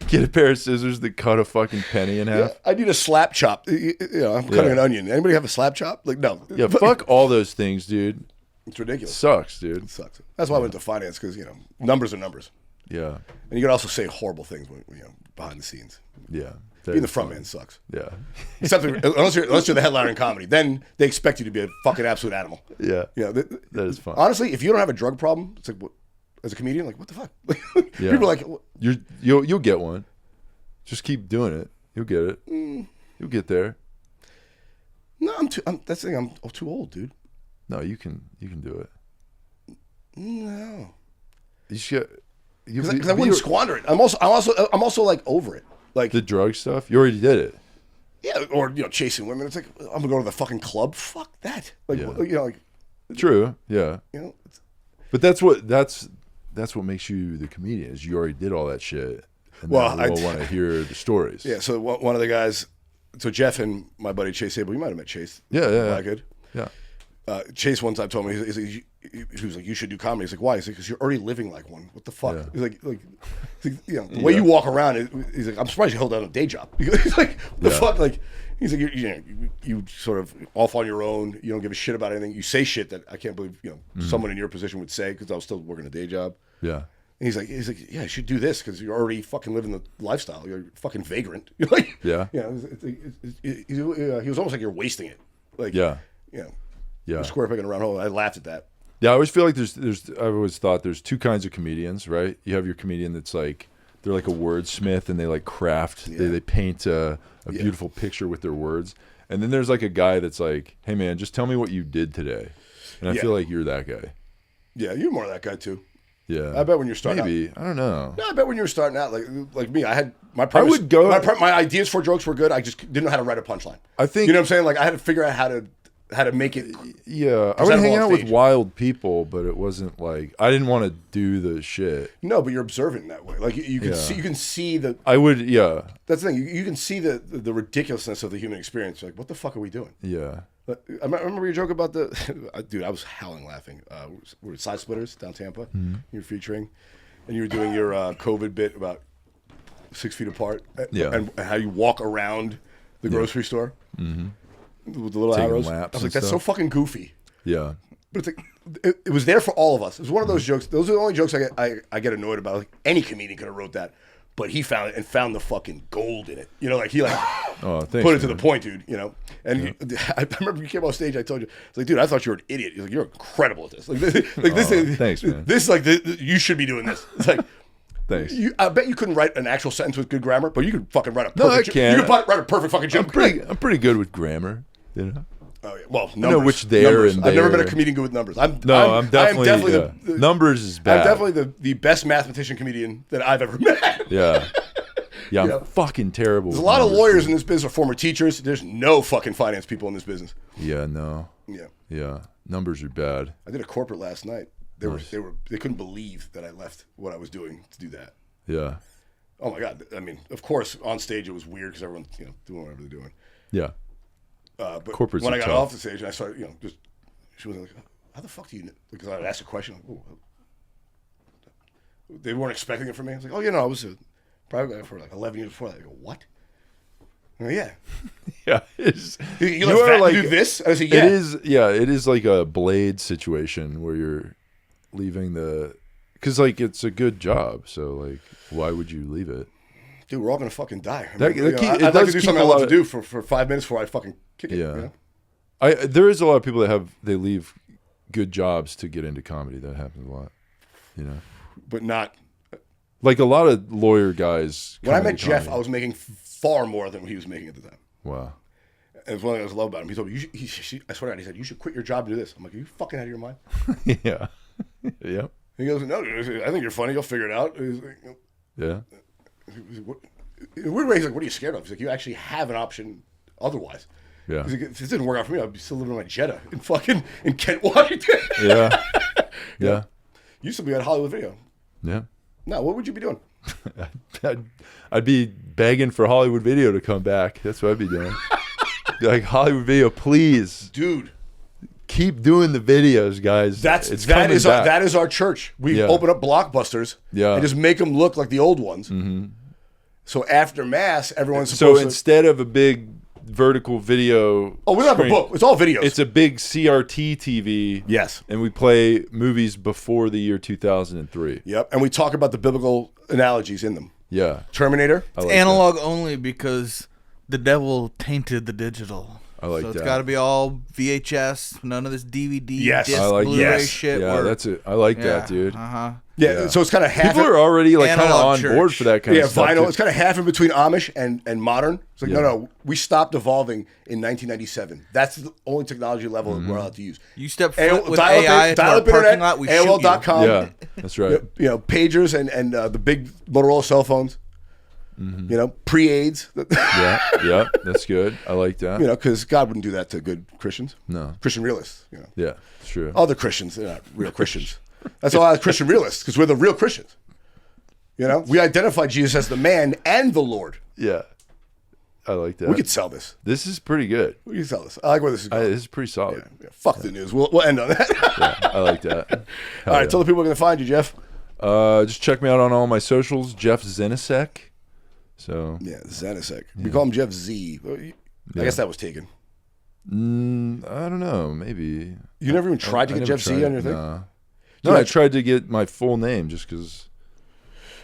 get a pair of scissors that cut a fucking penny in half? I need a slap chop. I'm cutting an onion. Anybody have a slap chop? Like no. Yeah, fuck all those things, dude. It's ridiculous. Sucks, dude. It sucks. That's why I went to finance because numbers are numbers, Yeah, and you can also say horrible things when behind the scenes. yeah. Being the front man sucks. Yeah, Except unless you're the headliner in comedy, then they expect you to be a fucking absolute animal. yeah. Yeah, That is fun. Honestly, if you don't have a drug problem, it's like as a comedian, like what the fuck? Yeah. People are like, You'll get one. Just keep doing it. You'll get it. You'll get there. no, that's the thing. I'm too old, dude. No, you can do it. No, You should. because I wouldn't squander it. I'm also like over it. Like the drug stuff. You already did it. yeah, or chasing women. It's like I'm gonna go to the fucking club. Fuck that. Like Yeah. like True. Yeah. it's, But that's what makes you the comedian. Is you already did all that shit. And Well, now we'll want to hear the stories. yeah. So one of the guys, so Jeff and my buddy Chase Abel, you might have met Chase. Yeah. Good. Yeah. Chase one time told me he was like, you should do comedy. He's like, why? He's like, because you're already living like one. What the fuck? Yeah. He's like the way you walk around. He's like, I'm surprised you held down a day job. He's like, the Yeah. fuck, like, He's like, you sort of off on your own. You don't give a shit about anything. You say shit that I can't believe someone in your position would say because I was still working a day job. Yeah. And he's like, yeah, you should do this because you're already fucking living the lifestyle. You're a fucking vagrant. You're like, Yeah. He was almost like you're wasting it. Like, Yeah. a square peg in a round hole. I laughed at that. Yeah, I always feel like I always thought there's two kinds of comedians, right? You have your comedian that's like, they're like a wordsmith and they like craft, they paint a beautiful picture with their words. And then there's like a guy that's like, hey man, just tell me what you did today. And I feel like you're that guy. Yeah, you're more that guy too. Yeah, I bet when you're starting out. I don't know. No, I bet when you were starting out, like me, I had my premise, my ideas for jokes were good. I just didn't know how to write a punchline. I think, you know what I'm saying? Like I had to figure out how to make it. Yeah, I would hang out with wild people, but it wasn't like I didn't want to do the shit. No, but you're observant that way. Like you can see the. I would, yeah. That's the thing. You can see the ridiculous's of the human experience. You're like, what the fuck are we doing? Yeah. I remember your joke about dude. I was howling laughing. We were at Side Splitters down Tampa. You were featuring, and you were doing your COVID bit about 6 feet apart. And how you walk around the grocery store with the little taking arrows. laps I was like, that's so fucking goofy. Yeah. But it's like it was there for all of us. It was one of those jokes. Those are the only jokes I get annoyed about. Like any comedian could have wrote that. But he found it and found the fucking gold in it. You know, like he thanks, put it to the point, dude. You know, and I remember you came off stage. I told you, it's like, dude, I thought you were an idiot. You're like, you're incredible at this. Like this, thanks, man. This is like you should be doing this. It's like, thanks. I bet you couldn't write an actual sentence with good grammar, but you could fucking write a perfect. No, I can. You could write a perfect fucking joke. I'm pretty good with grammar. You know. Oh, yeah. Well, numbers. I know which there and there. I've never been a comedian good with numbers. I'm definitely the numbers is bad. I'm definitely the best mathematician comedian that I've ever met. Yeah. Yeah, I'm fucking terrible. There's a lot of lawyers in this business are former teachers. There's no fucking finance people in this business. Yeah, no. Yeah. Numbers are bad. I did a corporate last night. They couldn't believe that I left what I was doing to do that. Yeah. Oh my god. I mean, of course, on stage it was weird because everyone's doing whatever they're doing. Yeah. But Corporates when I got tough. off the stage and I started, just she was like, "How the fuck do you know?" Because I would ask a question. Like, they weren't expecting it from me. I was like, "Oh, I was a private guy for like 11 years before that." They go, "What?" I go, "Yeah." Yeah. You let Fat do this? I said, "Yeah." It is like a Blade situation where you're leaving because like it's a good job. So like, why would you leave it? Dude, we're all gonna fucking die. I'd like to do something I love to do for 5 minutes before I fucking kick it. Yeah. There is a lot of people that they leave good jobs to get into comedy. That happens a lot. But not like a lot of lawyer guys. When I met Jeff, I was making far more than he was making at the time. Wow. And it's one thing I love about him. He told me, I swear to God, he said, "You should quit your job and do this." I'm like, "Are you fucking out of your mind?" Yeah. Yeah. He goes, "No, I think you're funny. You'll figure it out." He's like, yeah. In a weird way, he's like, "What are you scared of?" He's like, "You actually have an option otherwise." Yeah. He's like, "If this didn't work out for me, I'd be still living in my Jetta in Kent, Washington." Yeah. Yeah. You used to be at Hollywood Video. Yeah. Now, what would you be doing? I'd be begging for Hollywood Video to come back. That's what I'd be doing. Like, Hollywood Video, please, dude, keep doing the videos, guys. That is our church. We open up Blockbusters and just make them look like the old ones. Mm-hmm. So after Mass, everyone's supposed to... instead of a big vertical video... Oh, we don't have a book. It's all videos. It's a big CRT TV. Yes. And we play movies before the year 2003. Yep. And we talk about the biblical analogies in them. Yeah. Terminator. It's analog only because the devil tainted the digital. I like so that. It's got to be all VHS, none of this DVD, disc, like Blu-ray shit. Yeah, that's it. I like that, dude. Yeah, so it's kind of half. People are already like kind of on board for that kind of stuff. Yeah, vinyl. It's kind of half in between Amish and modern. It's like no, we stopped evolving in 1997. That's the only technology level that we're allowed to use. You step foot with AI into our parking lot, we shoot you. AOL.com. Yeah, that's right. Pagers and the big Motorola cell phones. Mm-hmm. Pre-AIDS. yeah, that's good. I like that. Because God wouldn't do that to good Christians. No. Christian realists. Yeah, it's true. Other Christians, they're not real Christians. That's all Christian realists, because we're the real Christians. We identify Jesus as the man and the Lord. Yeah, I like that. We could sell this. This is pretty good. We can sell this. I like where this is going. This is pretty solid. Yeah. Fuck the news. We'll end on that. Yeah, I like that. All right, tell the people where they're going to find you, Jeff. Just check me out on all my socials, Jeff Zenisek. So yeah, Zenisek. We call him Jeff Z. I guess that was taken. I don't know. Maybe You never even tried to get Jeff Z on your thing? Nah. Dude, No, I tried to get my full name just because.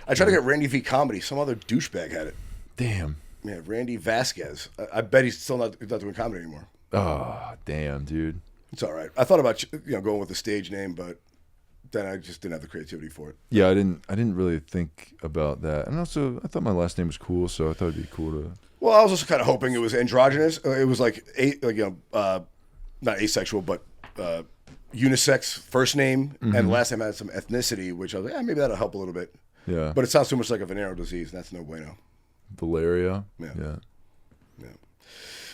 I tried to get Randy V Comedy. Some other douchebag had it. Damn. Yeah, Randy Vasquez. I bet he's still not doing comedy anymore. Oh, damn, dude. It's all right. I thought about going with the stage name, but then I just didn't have the creativity for it. Yeah, I didn't really think about that, and also I thought my last name was cool, so I thought it'd be cool to. Well, I was also kind of hoping it was androgynous. It was like not asexual, but unisex first name, and last name had some ethnicity, which I was like, maybe that'll help a little bit. Yeah. But it sounds too much like a venereal disease, and that's no bueno. Valeria. Yeah.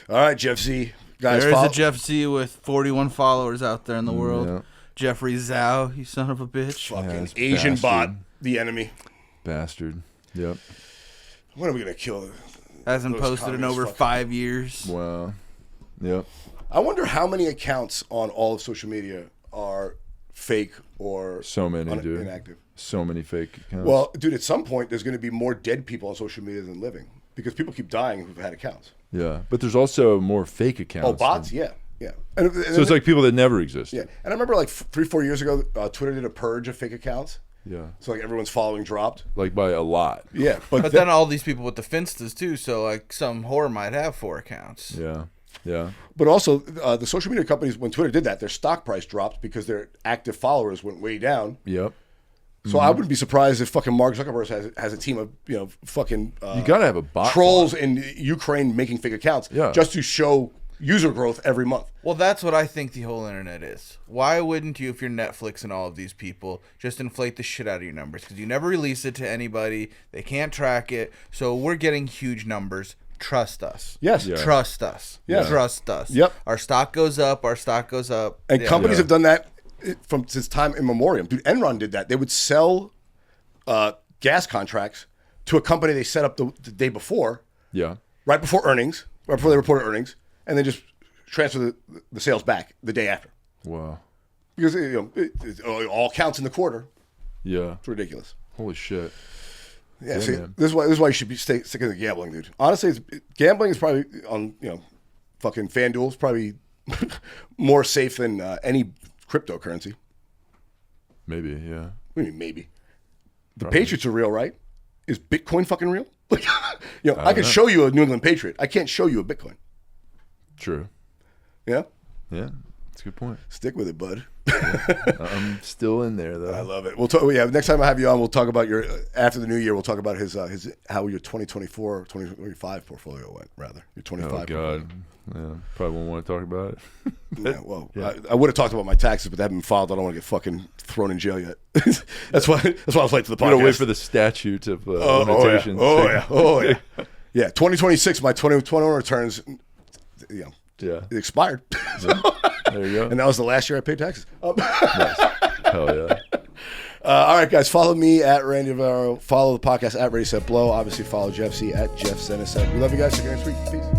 All right, Jeff Z. Guys, There is a Jeff Z with 41 followers out there in the world. Yeah. Jeffrey Zhao, you son of a bitch. Fucking this Asian bastard. bot, the enemy. Bastard. Yep. When are we gonna kill? Hasn't those posted in communist over fuckers? 5 years. Wow. Yep. I wonder how many accounts on all of social media are fake or So many, dude. inactive. So many fake accounts. Well, dude, at some point there's going to be more dead people on social media than living because people keep dying who've had accounts. yeah, but there's also more fake accounts. Oh, bots? than- Yeah. And So it's like people that never exist. yeah. And I remember like 3-4 years ago, Twitter did a purge of fake accounts. Yeah. So like everyone's following dropped. Like by a lot. Yeah, But then all these people with the finstas too, so like some whore might have 4 accounts. Yeah. Yeah. But also, the social media companies, when Twitter did that, their stock price dropped because their active followers went way down. Yep. So I wouldn't be surprised if fucking Mark Zuckerberg has a team of fucking You gotta have a bot. trolls in Ukraine making fake accounts Yeah. just to show user growth every month. Well, that's what I think the whole internet is. Why wouldn't you, if you're Netflix and all of these people, just inflate the shit out of your numbers? Because you never release it to anybody. They can't track it. So we're getting huge numbers. Trust us. Yes. Yeah. Trust us. Yeah. Trust us. Yep. Our stock goes up. Our stock goes up. And Yeah. companies Yeah. have done that since time immemorial. Dude, Enron did that. They would sell gas contracts to a company they set up the day before, Yeah. right before earnings, right before they reported earnings, and then just transfer the sales back the day after. Wow. Because it all counts in the quarter. Yeah. It's ridiculous. Holy shit. Yeah, see, man. this is why you should be sticking to gambling, dude. Honestly, gambling is probably on fucking FanDuel is probably more safe than any cryptocurrency. Maybe. Yeah. What do you mean maybe? The Patriots are real, right? Is Bitcoin fucking real? I can show you a New England Patriot. I can't show you a Bitcoin. True. Yeah, Yeah. That's a good point. stick with it, bud. I'm still in there though. I love it. We'll talk. Yeah, next time I have you on, we'll talk about your after the new year. We'll talk about his how your 2024, 2025 portfolio went. Rather, your 25. Oh God. Yeah. Probably won't want to talk about it. Yeah, well, I would have talked about my taxes, but they haven't been filed. I don't want to get fucking thrown in jail yet. That's why I was late to the I'm podcast. gonna wait for the statute of limitations. Oh yeah. Yeah. 2026, my 2021 returns. Yeah. It expired. There you go. And that was the last year I paid taxes. Hell yeah. All right, guys. Follow me at Randy Navarro. Follow the podcast at Ready Set Blow. Obviously, follow Jeff Z at Jeff Zenisek. We love you guys. See you next week. Peace.